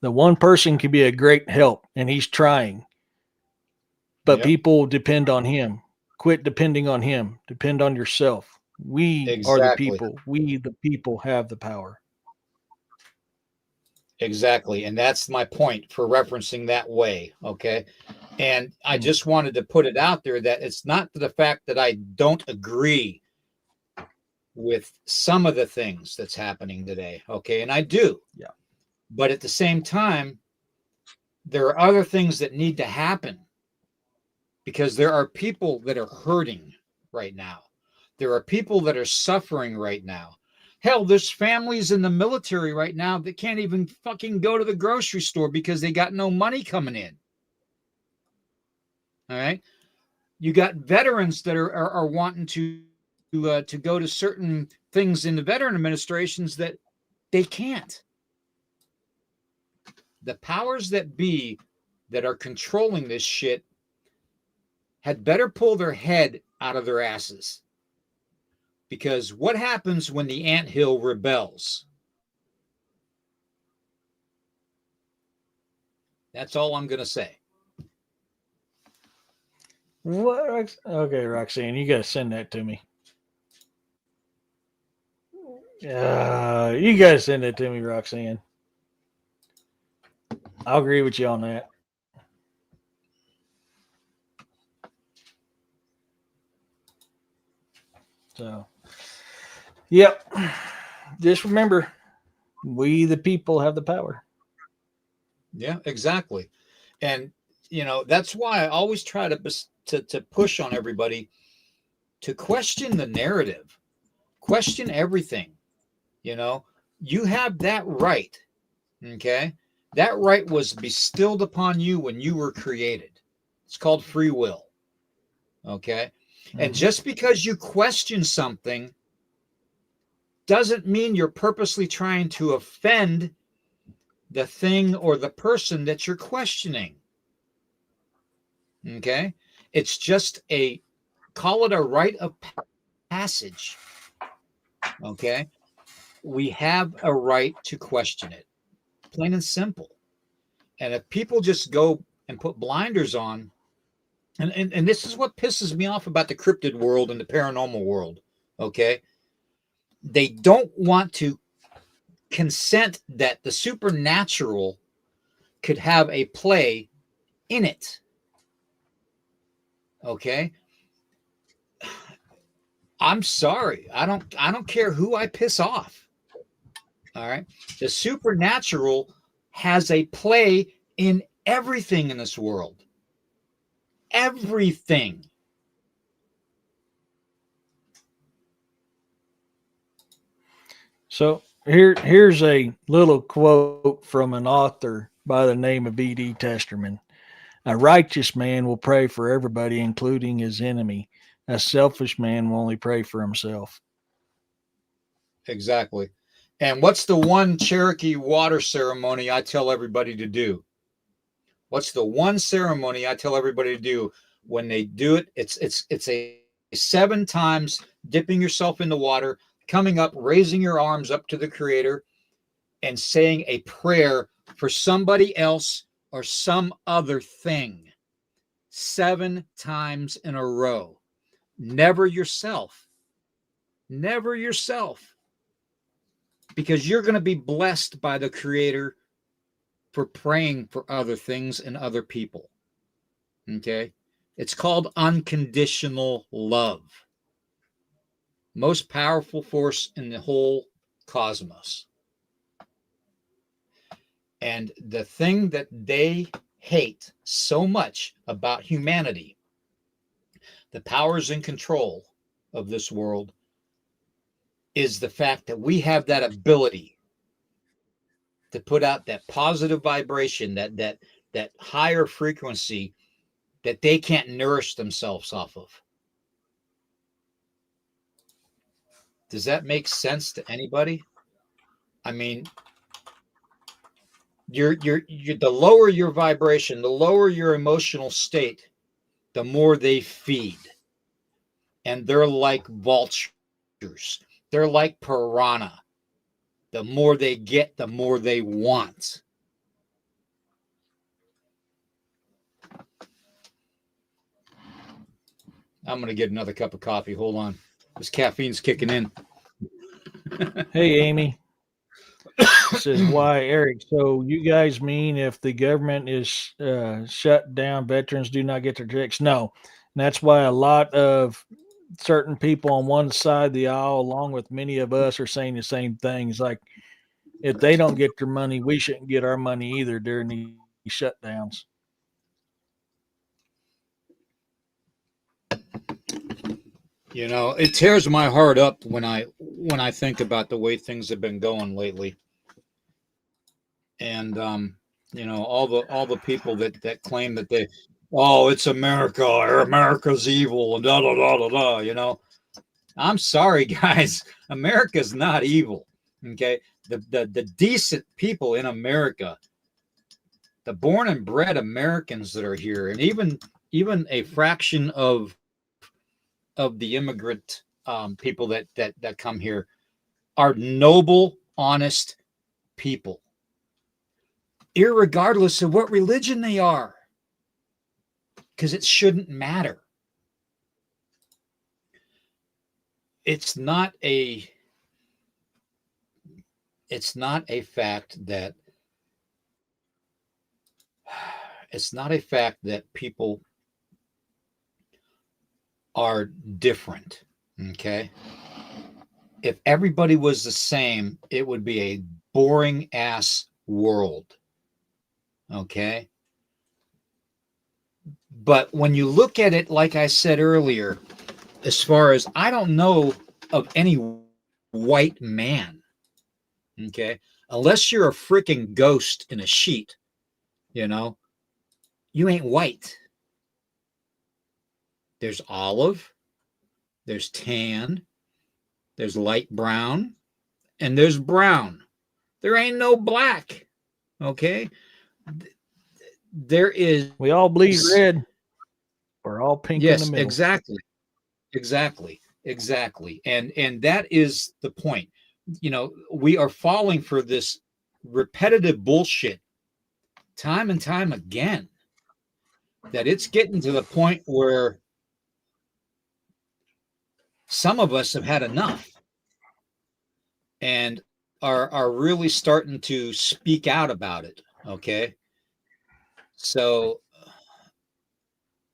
The one person can be a great help, and he's trying, but people depend on him. Quit depending on him. Depend on yourself. We are the people. We, the people, have the power. Exactly. And that's my point for referencing that way. Okay. And I just wanted to put it out there that it's not the fact that I don't agree with some of the things that's happening today. Okay. And I do. Yeah. But at the same time, there are other things that need to happen, because there are people that are hurting right now. There are people that are suffering right now. Hell, there's families in the military right now that can't even fucking go to the grocery store because they got no money coming in. All right. You got veterans that are wanting to go to certain things in the veteran administrations that they can't. The powers that be that are controlling this shit had better pull their head out of their asses. Because what happens when the anthill rebels? That's all I'm going to say. What? Okay, Roxanne, you got to send that to me. You got to send that to me, Roxanne. I'll agree with you on that. So, yep. Just remember, we the people have the power. Yeah, exactly. And, that's why I always try to push on everybody to question the narrative, question everything. You have that right. Okay. That right was bestilled upon you when you were created. It's called free will. Okay. And just because you question something doesn't mean you're purposely trying to offend the thing or the person that you're questioning. Okay. It's just call it a rite of passage. Okay. We have a right to question it. Plain and simple. And if people just go and put blinders on, And this is what pisses me off about the cryptid world and the paranormal world. Okay. They don't want to consent that the supernatural could have a play in it. Okay. I'm sorry. I don't care who I piss off. All right. The supernatural has a play in everything in this world. Everything. So here's a little quote from an author by the name of E.D. Testerman. A righteous man will pray for everybody, including his enemy. A selfish man will only pray for himself. Exactly. And what's the one Cherokee water ceremony I tell everybody to do? What's the one ceremony I tell everybody to do when they do it? It's a 7 times dipping yourself in the water, coming up, raising your arms up to the Creator, and saying a prayer for somebody else or some other thing. 7 times in a row. Never yourself. Never yourself. Because you're going to be blessed by the Creator for praying for other things and other people. Okay? It's called unconditional love. Most powerful force in the whole cosmos. And the thing that they hate so much about humanity, the powers in control of this world, is the fact that we have that ability to put out that positive vibration, that higher frequency that they can't nourish themselves off of. Does that make sense to anybody? I mean, you're the lower your vibration, the lower your emotional state, the more they feed. And they're like vultures. They're like piranha. The more they get, the more they want. I'm going to get another cup of coffee. Hold on. This caffeine's kicking in. Hey, Amy. Says, why, Eric? So you guys mean if the government is shut down, veterans do not get their checks? No. And that's why a lot of certain people on one side of the aisle, along with many of us, are saying the same things. Like, if they don't get their money, we shouldn't get our money either during these shutdowns. You know, it tears my heart up when I think about the way things have been going lately. And you know, all the people that claim that they, oh, it's America, or America's evil, and da da da da da, you know. I'm sorry, guys. America's not evil. Okay. The decent people in America, the born and bred Americans that are here, and even a fraction of the immigrant people that come here, are noble, honest people, irregardless of what religion they are, because it shouldn't matter. It's not a fact that people are different. Okay. If everybody was the same, it would be a boring ass world. Okay. But when you look at it, like I said earlier, as far as, I don't know of any white man. Okay. Unless you're a freaking ghost in a sheet, you know, you ain't white. There's olive, there's tan, there's light brown, and there's brown. There ain't no black. Okay. There is. We all bleed red. We're all pink in the middle. Exactly. And that is the point. You know, we are falling for this repetitive bullshit time and time again. that it's getting to the point where some of us have had enough and are really starting to speak out about it. Okay. So,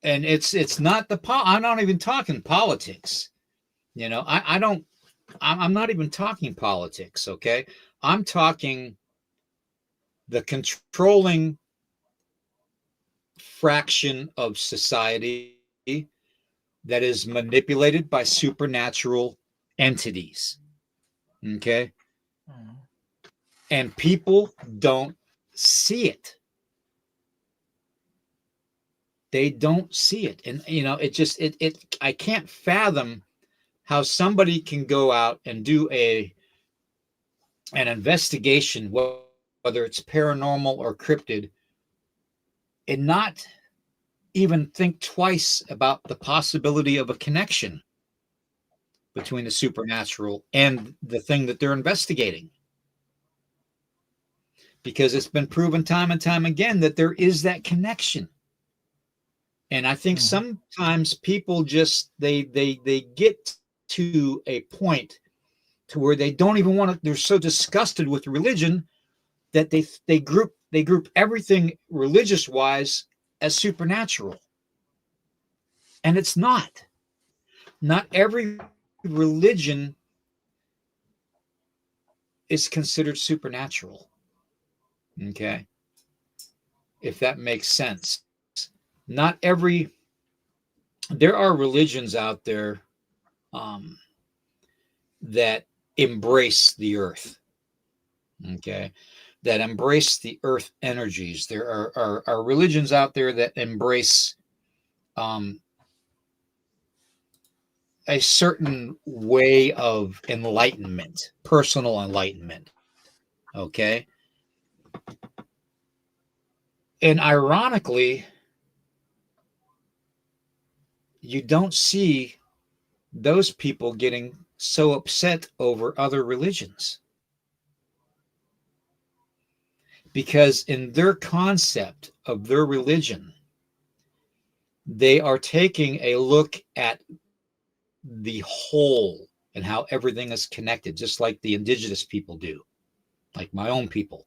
and it's not I'm not even talking politics. I don't, I'm not even talking politics. Okay. I'm talking the controlling fraction of society that is manipulated by supernatural entities. Okay. Mhm. And people don't see it. They don't see it. And, it just, I can't fathom how somebody can go out and do an investigation, whether it's paranormal or cryptid, and not even think twice about the possibility of a connection between the supernatural and the thing that they're investigating. Because it's been proven time and time again that there is that connection. And I think sometimes people just they get to a point to where they don't even want to, they're so disgusted with religion that they group everything religious wise as supernatural. And it's not. Not every religion is considered supernatural. Okay. If that makes sense. Not every, there are religions out there um, that embrace the earth. Okay. That embrace the earth energies. There are religions out there that embrace um, a certain way of enlightenment, personal enlightenment. Okay. And ironically, you don't see those people getting so upset over other religions because in their concept of their religion, they are taking a look at the whole and how everything is connected, just like the indigenous people do, like my own people.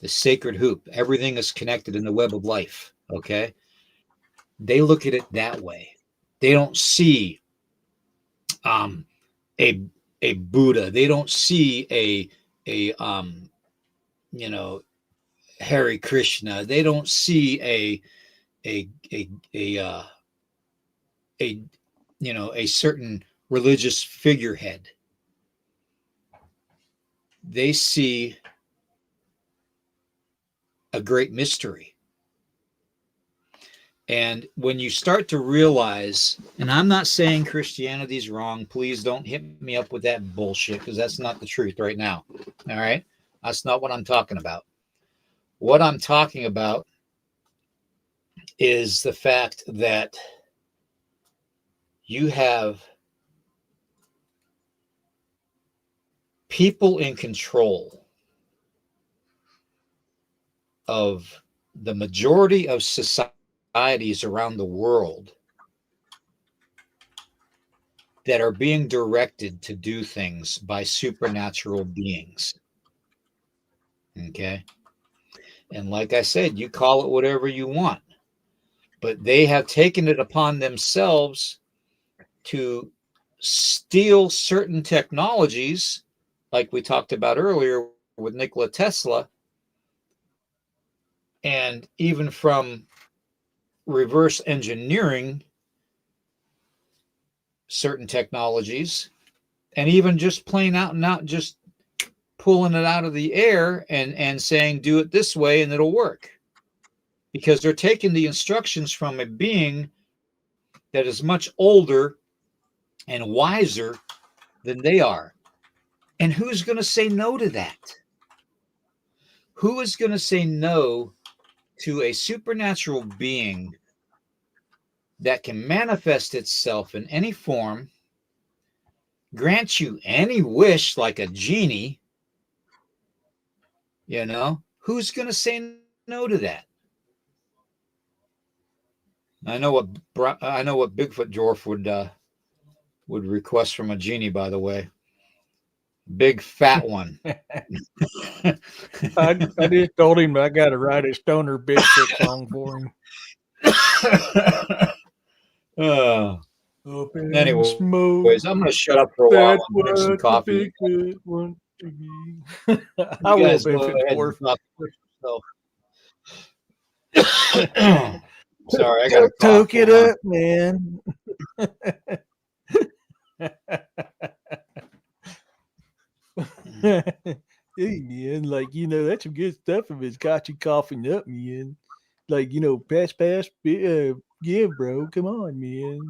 The sacred hoop, everything is connected in the web of life. Okay. They look at it that way. They don't see um, a a Buddha. They don't see a you know Hare Krishna. They don't see a a a a a certain religious figurehead. They see a great mystery. And when you start to realize, and I'm not saying Christianity's wrong, please don't hit me up with that bullshit because that's not the truth right now. All right. That's not what I'm talking about. What I'm talking about is the fact that you have people in control of the majority of societies around the world that are being directed to do things by supernatural beings. Okay. And like I said, you call it whatever you want, but they have taken it upon themselves to steal certain technologies, like we talked about earlier with Nikola Tesla, and even from reverse engineering certain technologies, and even just plain out and out, just pulling it out of the air and saying, do it this way and it'll work. Because they're taking the instructions from a being that is much older and wiser than they are. And who's going to say no to that? Who is going to say no to a supernatural being that can manifest itself in any form, grant you any wish like a genie? Who's going to say no to that? I know what Bigfoot Dwarf would request from a genie. By the way, big fat one. I just told him I got to write a stoner Bigfoot song for him. uh, Up in smoke, anyways, I'm going to shut up for a while that's and drink some what the coffee. Bigfoot wants to be. I You will, guys go Bigfoot ahead Dwarf. and talk to yourself. Sorry, I got a cough. Toke it Hold on. up, man. Hey, man, like, that's some good stuff if it's got you coughing up, man. Like, pass, give, bro. Come on, man.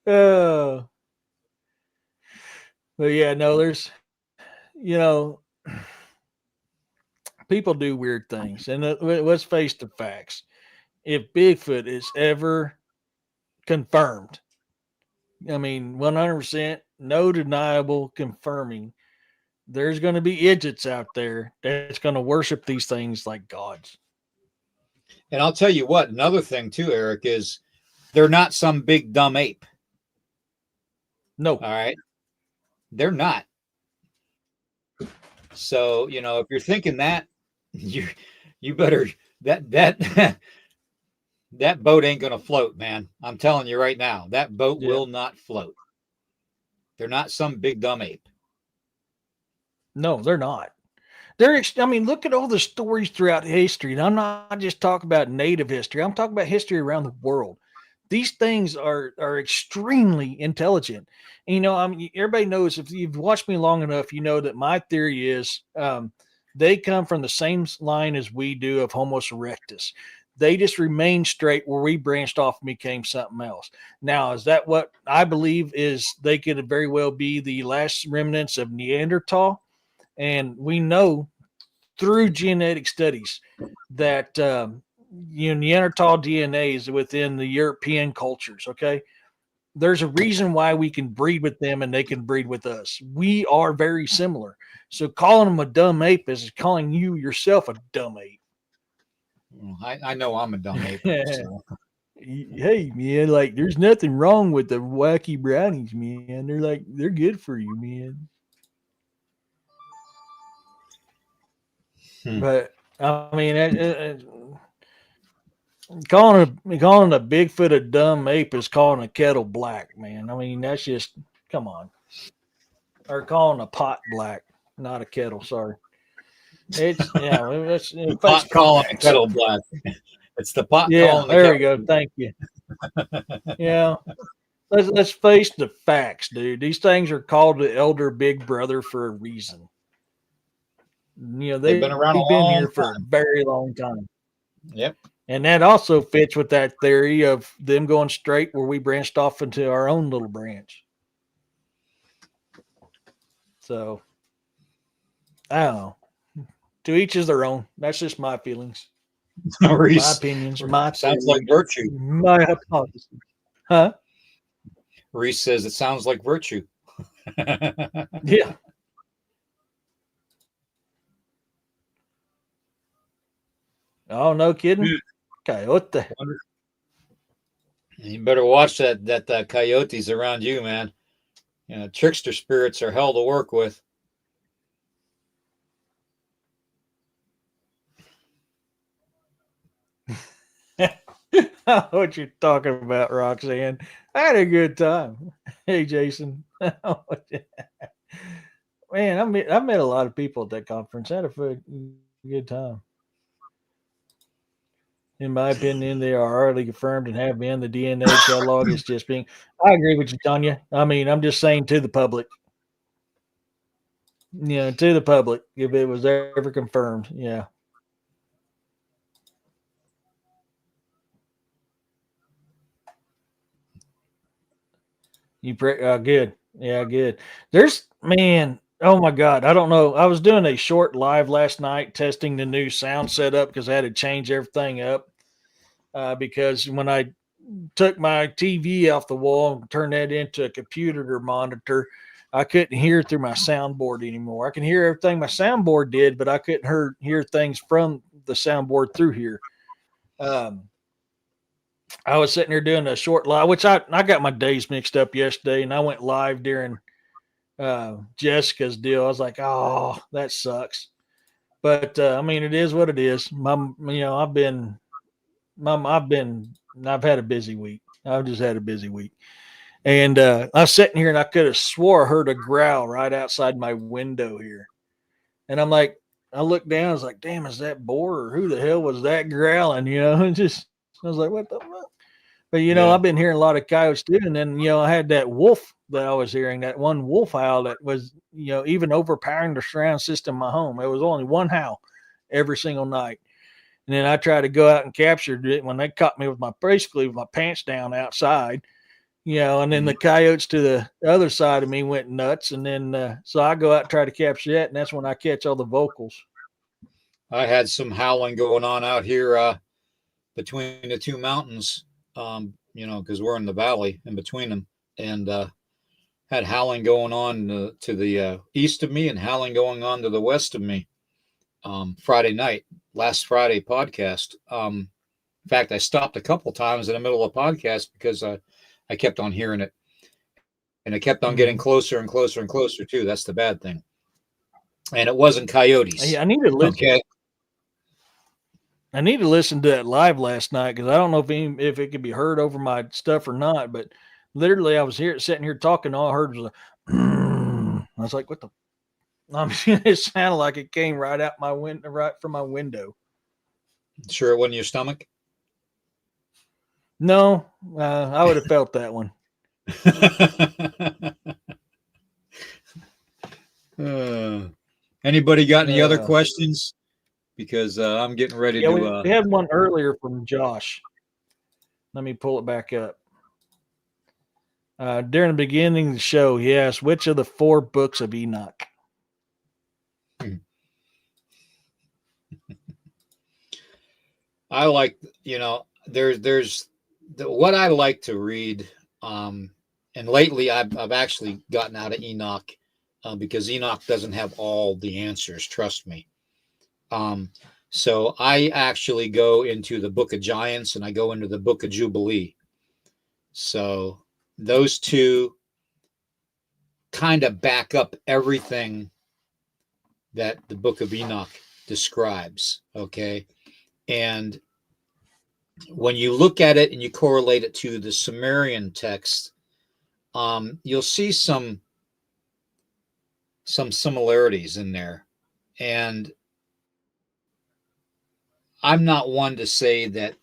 Oh, but yeah, no, there's, you know, people do weird things. And let's face the facts. If Bigfoot is ever confirmed, I mean, 100%, no deniable confirming, there's going to be idiots out there that's going to worship these things like gods. And I'll tell you what, another thing too, Eric, is they're not some big dumb ape. No. All right. They're not. So, if you're thinking that, you better that that boat ain't gonna float, man. I'm telling you right now, that boat Yeah. will not float. They're not some big dumb ape. No, they're not. I mean, look at all the stories throughout history. And I'm not just talking about native history. I'm talking about history around the world. These things are extremely intelligent. And, I mean, everybody knows, if you've watched me long enough, you know that my theory is they come from the same line as we do of Homo erectus. They just remained straight where we branched off and became something else. Now, is that what I believe? Is they could very well be the last remnants of Neanderthal? And we know through genetic studies that Neanderthal DNA is within the European cultures. Okay, there's a reason why we can breed with them and they can breed with us. We are very similar. So calling them a dumb ape is calling you yourself a dumb ape. I know I'm a dumb ape. So. Hey man, like there's nothing wrong with the wacky brownies, man. They're good for you, man. But I mean, calling a Bigfoot a dumb ape is calling a kettle black, man. I mean, that's just come on. Or calling a pot black, not a kettle. Sorry, it's it's Pot calling a kettle black. It's the pot calling the there kettle. we go. Thank you. Yeah, let's face the facts, dude. These things are called the elder big brother for a reason. They've been around a long here time. for a very long time. Yep. And that also fits with that theory of them going straight where we branched off into our own little branch. So, I don't know. To each is their own. That's just my feelings. Reese, my opinions. My sounds like virtue. My hypothesis. Huh? Reese says it sounds like virtue. Yeah. Oh, no kidding. Coyote. You better watch that coyotes around you, man. Trickster spirits are hell to work with. What you're talking about, Roxanne? I had a good time. Hey, Jason. Man, I met a lot of people at that conference. I had a good time. In my opinion, they are already confirmed and have been. The DNA catalog is just being. I agree with you, Tanya. I mean, I'm just saying to the public. To the public, if it was ever confirmed, yeah. Good. Yeah, good. Oh my God. I don't know. I was doing a short live last night testing the new sound setup because I had to change everything up. Because when I took my TV off the wall and turned that into a computer monitor, I couldn't hear through my soundboard anymore. I can hear everything my soundboard did, but I couldn't hear things from the soundboard through here. um, I was sitting here doing a short live, which I got my days mixed up yesterday, and I went live during Jessica's deal. I was like, oh, that sucks. But I mean, it is what it is. I've had a busy week. I've just had a busy week. And I was sitting here and I could have swore I heard a growl right outside my window here. And I'm like, I looked down, I was like, damn, is that boar or who the hell was that growling? And just, I was like, what the fuck? But, Yeah. I've been hearing a lot of coyotes too. And then, I had that wolf that I was hearing, that one wolf howl that was, even overpowering the surround system of my home. It was only one howl every single night. And then I tried to go out and capture it when they caught me with basically with my pants down outside, and then the coyotes to the other side of me went nuts. And then, so I go out and try to capture that. And that's when I catch all the vocals. I had some howling going on out here between the two mountains, because we're in the valley in between them, and had howling going on to the east of me and howling going on to the west of me. Friday night, last Friday podcast. In fact, I stopped a couple times in the middle of the podcast because I kept on hearing it, and it kept on getting closer and closer and closer too. That's the bad thing. And it wasn't coyotes. I need to listen. Okay. I need to listen to that live last night because I don't know if it could be heard over my stuff or not. But literally, I was sitting here talking. All I heard was I was like, "What the?" It sounded like it came right out my window, right from my window. Sure, it wasn't your stomach. No, I would have felt that one. Anybody got any other questions? Because I'm getting ready to. We had one earlier from Josh. Let me pull it back up. During the beginning of the show, he asked, which of the 4 books of Enoch? I like, there's what I like to read. And lately I've actually gotten out of Enoch because Enoch doesn't have all the answers. Trust me. So I actually go into the Book of Giants and I go into the Book of Jubilee. So those two kind of back up everything that the Book of Enoch describes. Okay. And when you look at it and you correlate it to the Sumerian text, you'll see some similarities in there. And I'm not one to say that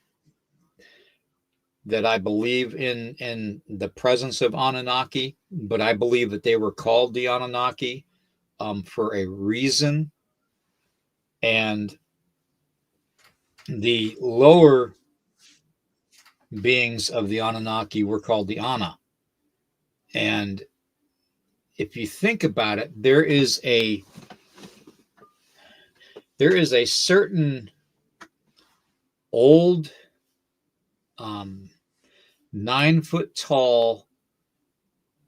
I believe in the presence of Anunnaki, but I believe that they were called the Anunnaki for a reason. And the lower beings of the Anunnaki were called the Ana. And if you think about it, there is a certain old 9-foot tall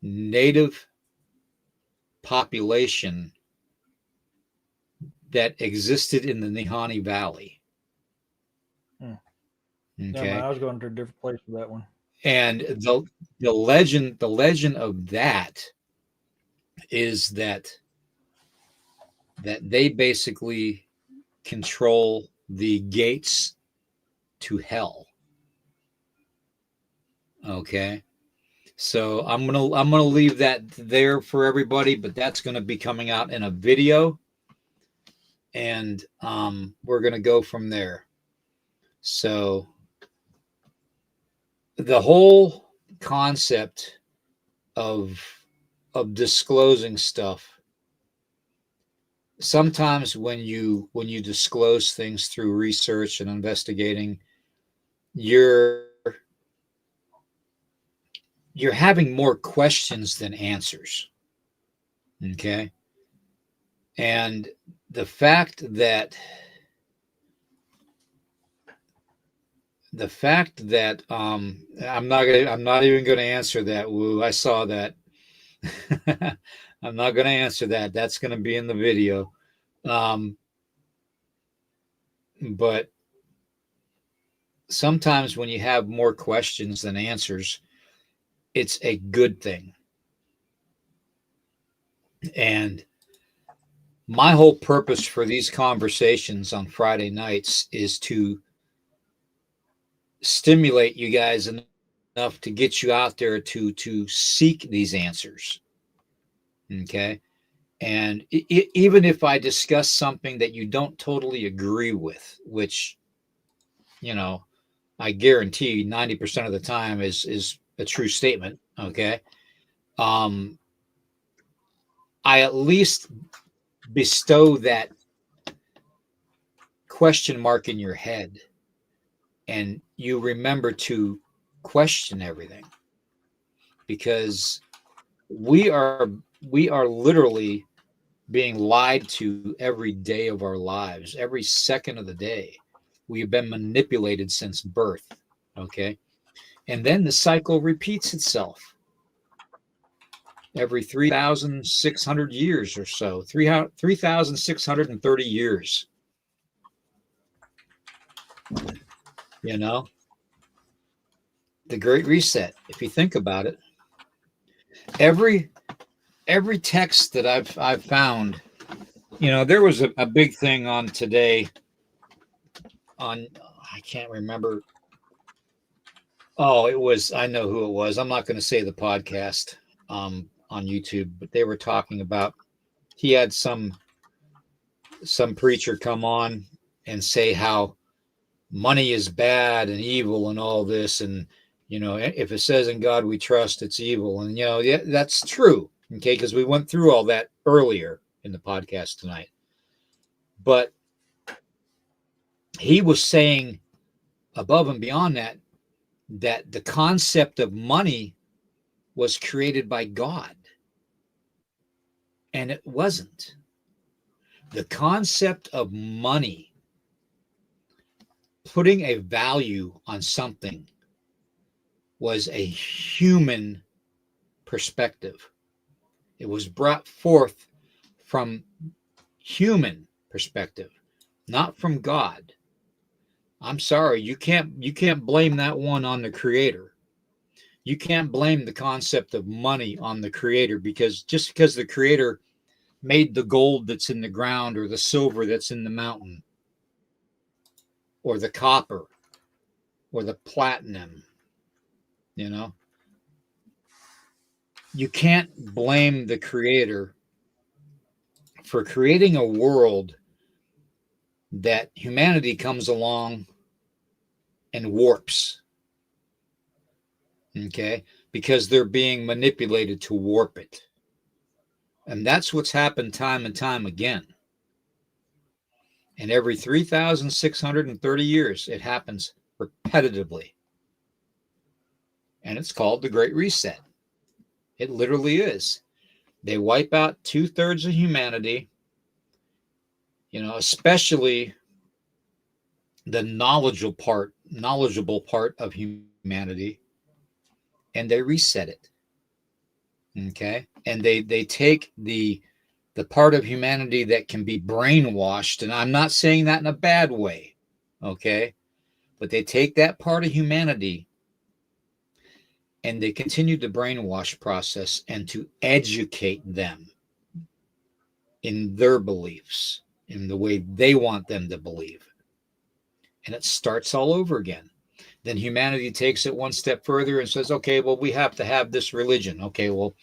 native population that existed in the Nihani Valley. Okay. Yeah, I was going to a different place for that one. And the legend of that is that they basically control the gates to hell. Okay. So I'm gonna leave that there for everybody, but that's gonna be coming out in a video, and we're gonna go from there. So the whole concept of disclosing stuff, sometimes when you disclose things through research and investigating, you're having more questions than answers. Okay. And the fact that I'm not even going to answer that. Woo, I saw that. I'm not going to answer that. That's going to be in the video. But sometimes when you have more questions than answers, it's a good thing. And my whole purpose for these conversations on Friday nights is to stimulate you guys enough to get you out there to seek these answers. Okay. And even if I discuss something that you don't totally agree with, which, you know, I guarantee 90% of the time is a true statement. Okay. Um, I at least bestow that question mark in your head, and you remember to question everything, because we are we are literally being lied to every day of our lives, every second of the day. We've been manipulated since birth. Okay. And then the cycle repeats itself every 3,600 years or so, 3,630 years. You know, the Great Reset, if you think about it, every text that I've found, there was a big thing on today on, I can't remember. Oh, it was, I know who it was. I'm not going to say the podcast on YouTube, but they were talking about, he had some preacher come on and say how money is bad and evil and all this. And, if it says in God we trust, it's evil. And, yeah, that's true. Okay. Because we went through all that earlier in the podcast tonight. But he was saying above and beyond that, that the concept of money was created by God. And it wasn't. The concept of money, putting a value on something, was a human perspective. It was brought forth from human perspective, not from God. I'm sorry, you can't blame that one on the creator. You can't blame the concept of money on the creator, because just because the creator made the gold that's in the ground, or the silver that's in the mountain, or the copper, or the platinum, you can't blame the creator for creating a world that humanity comes along and warps. Okay? Because they're being manipulated to warp it. And that's what's happened time and time again. And every 3,630 years, it happens repetitively. And it's called the Great Reset. It literally is. They wipe out 2/3 of humanity, especially the knowledgeable part of humanity, and they reset it. Okay. And they take the part of humanity that can be brainwashed. And I'm not saying that in a bad way. Okay. But they take that part of humanity and they continue the brainwash process and to educate them in their beliefs, in the way they want them to believe. And it starts all over again. Then humanity takes it one step further and says, okay, well, we have to have this religion. Okay, well,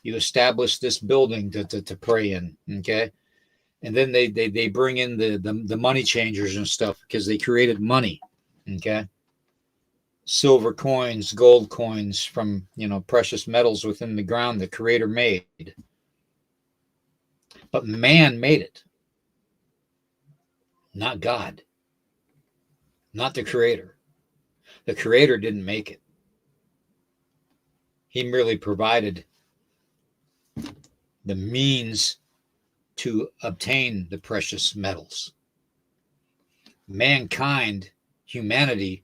you establish this building to pray in. Okay. And then they bring in the money changers and stuff, because they created money. Okay. Silver coins, gold coins from, precious metals within the ground the creator made. But man made it, not God, not the creator. The creator didn't make it. He merely provided the means to obtain the precious metals. Mankind, humanity,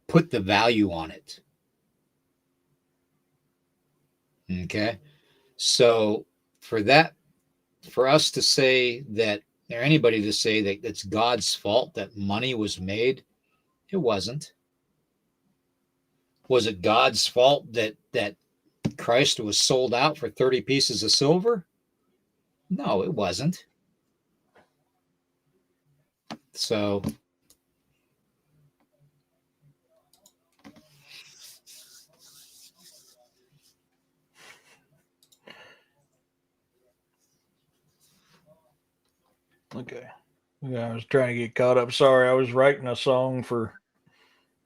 put the value on it. Okay. So for us to say that, or anybody to say that it's God's fault that money was made, it wasn't. Was it God's fault that Christ was sold out for 30 pieces of silver? No, it wasn't. So Okay. Yeah, I was trying to get caught up. Sorry, I was writing a song for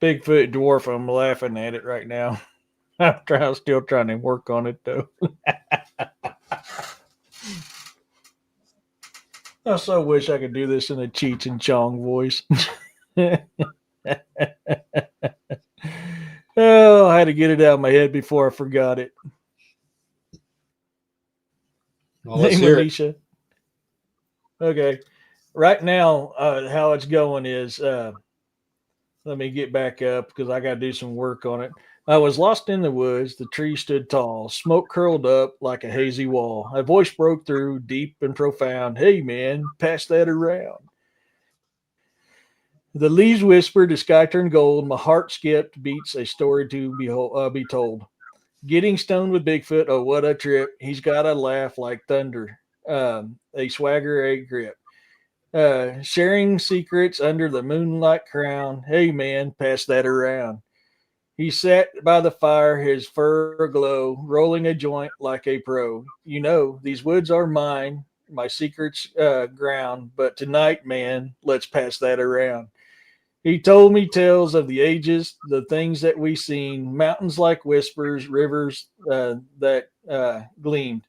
Bigfoot Dwarf. I'm laughing at it right now. I'm still trying to work on it though. I so wish I could do this in a Cheech and Chong voice. Oh, I had to get it out of my head before I forgot it. well, let's Hey, hear it. Manisha. Okay. Right now, how it's going is let me get back up because I got to do some work on it. I was lost in the woods. The tree stood tall. Smoke curled up like a hazy wall. A voice broke through, deep and profound. Hey, man, pass that around. The leaves whispered, the sky turned gold. My heart skipped, beats a story to be told. Getting stoned with Bigfoot, oh, what a trip. He's got a laugh like thunder, a swagger, a grip. Sharing secrets under the moonlight crown. Hey, man, pass that around. He sat by the fire, his fur aglow, rolling a joint like a pro. You know, these woods are mine, my secrets ground. But tonight, man, let's pass that around. He told me tales of the ages, the things that we seen, mountains like whispers, rivers that gleamed.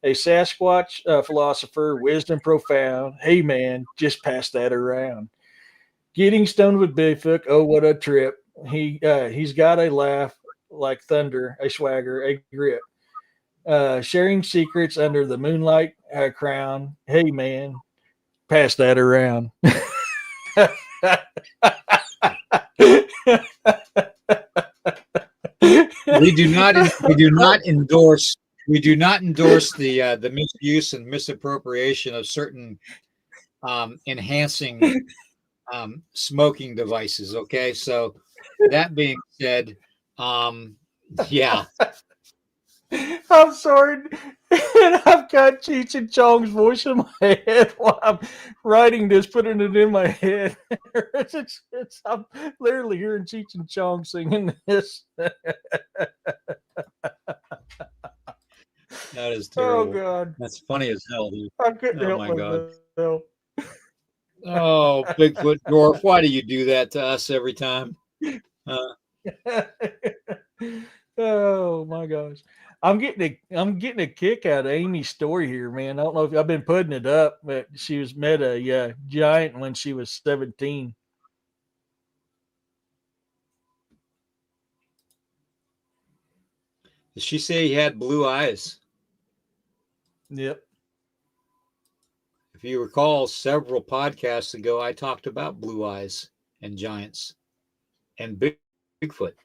A Sasquatch philosopher, wisdom profound. Hey man, just pass that around. Getting stoned with Bigfoot, oh what a trip. He's got a laugh like thunder, a swagger, a grip. Sharing secrets under the moonlight crown. Hey man, pass that around. We do not endorse the misuse and misappropriation of certain enhancing smoking devices. Okay, so that being said, yeah, I'm sorry. And I've got Cheech and Chong's voice in my head while I'm writing this, putting it in my head. I'm literally hearing Cheech and Chong singing this. that is Oh, terrible. God. That's funny as hell, dude. I couldn't Oh help my god. myself. Oh, Bigfoot dwarf, why do you do that to us every time? Oh, my gosh. I'm getting a kick out of Amy's story here, man. I don't know if I've been putting it up, but she was met a giant when she was 17. Did she say he had blue eyes? Yep. If you recall, several podcasts ago, I talked about blue eyes and giants and Bigfoot.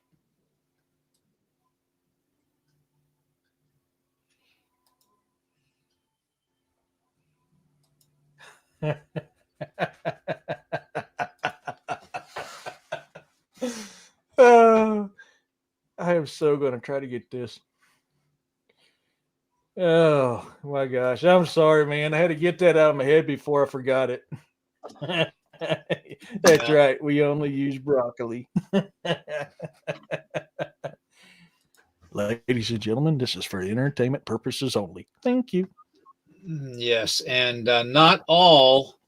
Oh, I am so going to try to get this. Oh my gosh. I'm sorry, man. I had to get that out of my head before I forgot it. That's Yeah. right. We only use broccoli. Ladies and gentlemen, this is for entertainment purposes only. Thank you. Yes, and not all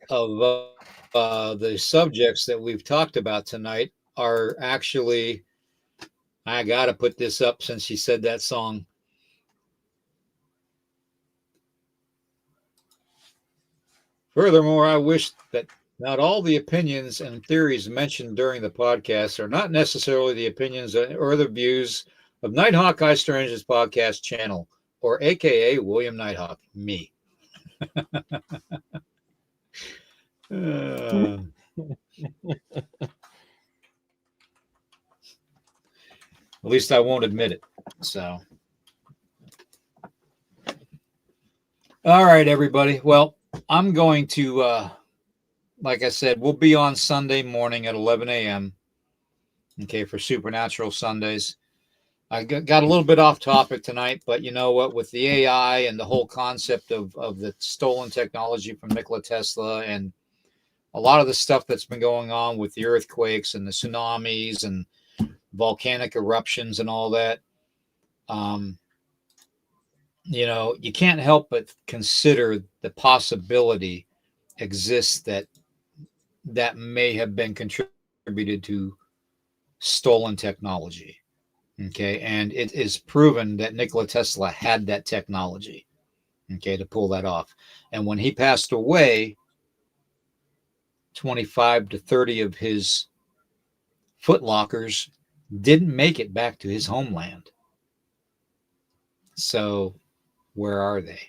of the subjects that we've talked about tonight are actually. I got to put this up since she said that song. Furthermore, I wish that not all the opinions and theories mentioned during the podcast are not necessarily the opinions or the views of Nighthawk Eye Strange's podcast channel, or AKA William Nighthawk, me. At least I won't admit it. So, all right, everybody. Well, I'm going to, like I said, we'll be on Sunday morning at 11 a.m. okay, for Supernatural Sundays. I got a little bit off topic tonight, but you know what? With the AI and the whole concept of the stolen technology from Nikola Tesla and a lot of the stuff that's been going on with the earthquakes and the tsunamis and volcanic eruptions and all that, you know, you can't help but consider the possibility exists that may have been contributed to stolen technology. Okay, and it is proven that Nikola Tesla had that technology, okay, to pull that off. And when he passed away, 25 to 30 of his footlockers didn't make it back to his homeland. So where are they?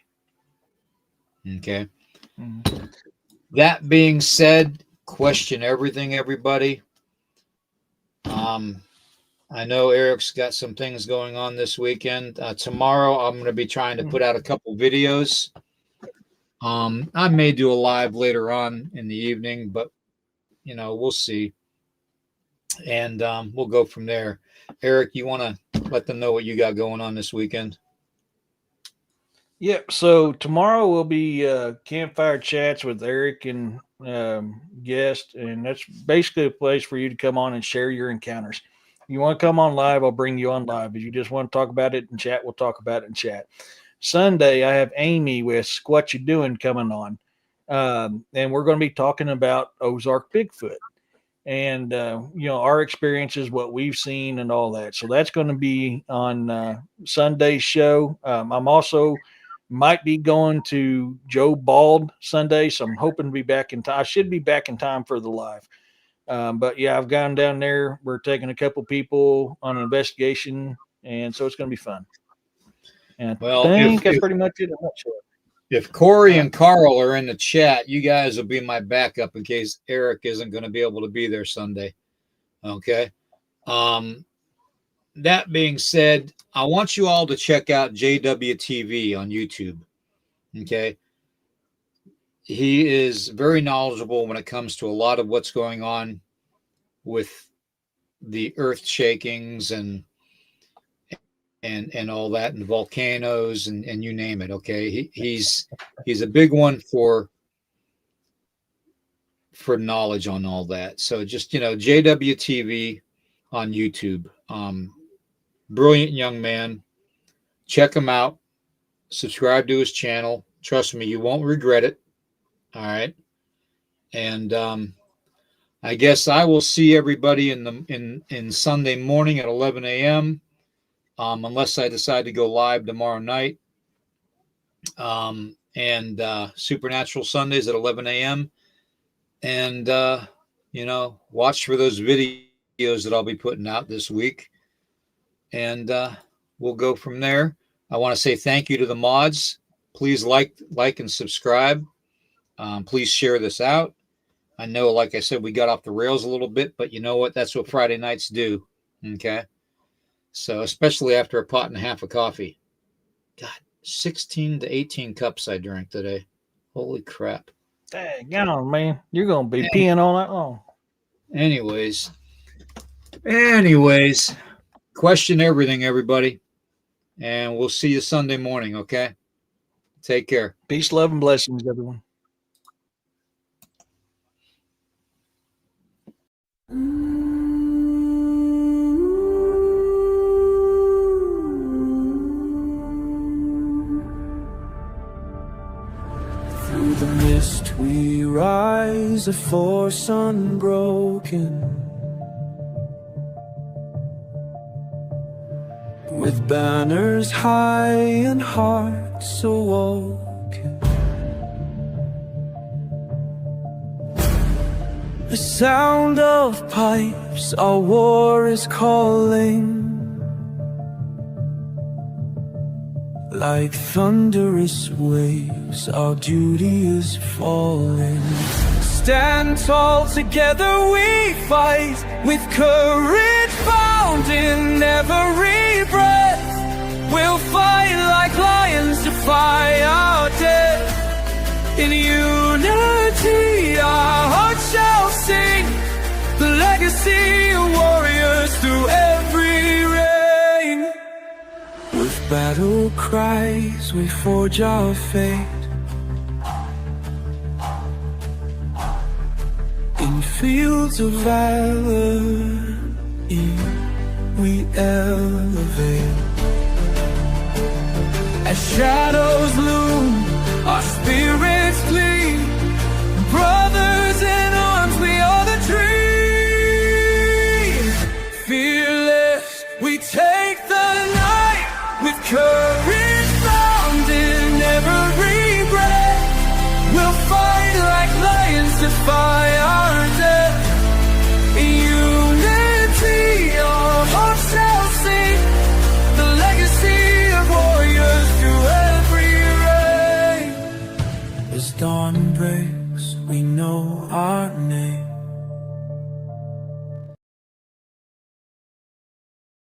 Okay. Mm-hmm. That being said, question everything, everybody. I know Eric's got some things going on this weekend. Tomorrow, I'm going to be trying to put out a couple videos. I may do a live later on in the evening, but, you know, we'll see. And we'll go from there. Eric, you want to let them know what you got going on this weekend? Yep. So tomorrow will be campfire chats with Eric and guests, and that's basically a place for you to come on and share your encounters. If you want to come on live, I'll bring you on live. If you just want to talk about it in chat, we'll talk about it in chat. Sunday, I have Amy with What You Doing coming on, and we're going to be talking about Ozark Bigfoot and you know, our experiences, what we've seen, and all that. So that's going to be on Sunday's show. I'm also might be going to Joe Bald Sunday, so I'm hoping to be back in time. I should be back in time for the live. But yeah, I've gone down there. We're taking a couple people on an investigation, and so it's going to be fun. And I think that's pretty much it. I'm not sure. If Corey and Carl are in the chat, you guys will be my backup in case Eric isn't going to be able to be there Sunday. Okay. That being said, I want you all to check out JWTV on YouTube. Okay. He is very knowledgeable when it comes to a lot of what's going on with the earth shakings and all that, and volcanoes and you name it. Okay. He's a big one for knowledge on all that. So just, you know, JWTV on YouTube. Brilliant young man. Check him out. Subscribe to his channel. Trust me, you won't regret it. All right. And I guess I will see everybody in Sunday morning at 11 a.m. Unless I decide to go live tomorrow night. And Supernatural Sundays at 11 a.m. And, you know, watch for those videos that I'll be putting out this week. And we'll go from there. I want to say thank you to the mods. Please like and subscribe. Please share this out. I know, like I said, we got off the rails a little bit, but you know what? That's what Friday nights do. Okay. So especially after a pot and a half of coffee. God, 16 to 18 cups I drank today. Holy crap. Dang on, man. You're going to be peeing all night long. Anyways, question everything, everybody. And we'll see you Sunday morning, okay? Take care. Peace, love, and blessings, everyone. Through the mist we rise, a force unbroken, with banners high and hearts awoken. The sound of pipes, our war is calling. Like thunderous waves, our duty is falling. Stand tall, together we fight, with courage found in every breath. We'll fight like lions, defy our death. In unity our hearts shall sing, the legacy of warriors. battle cries, we forge our fate. In fields of valor, we elevate. As shadows loom, our spirits gleam. Brothers in arms, we are the dream. Fearless, we take the night with courage found in every breath. We'll fight like lions, defy our death. In unity, our hearts shall sing the legacy of warriors through every reign. As dawn breaks, we know our name.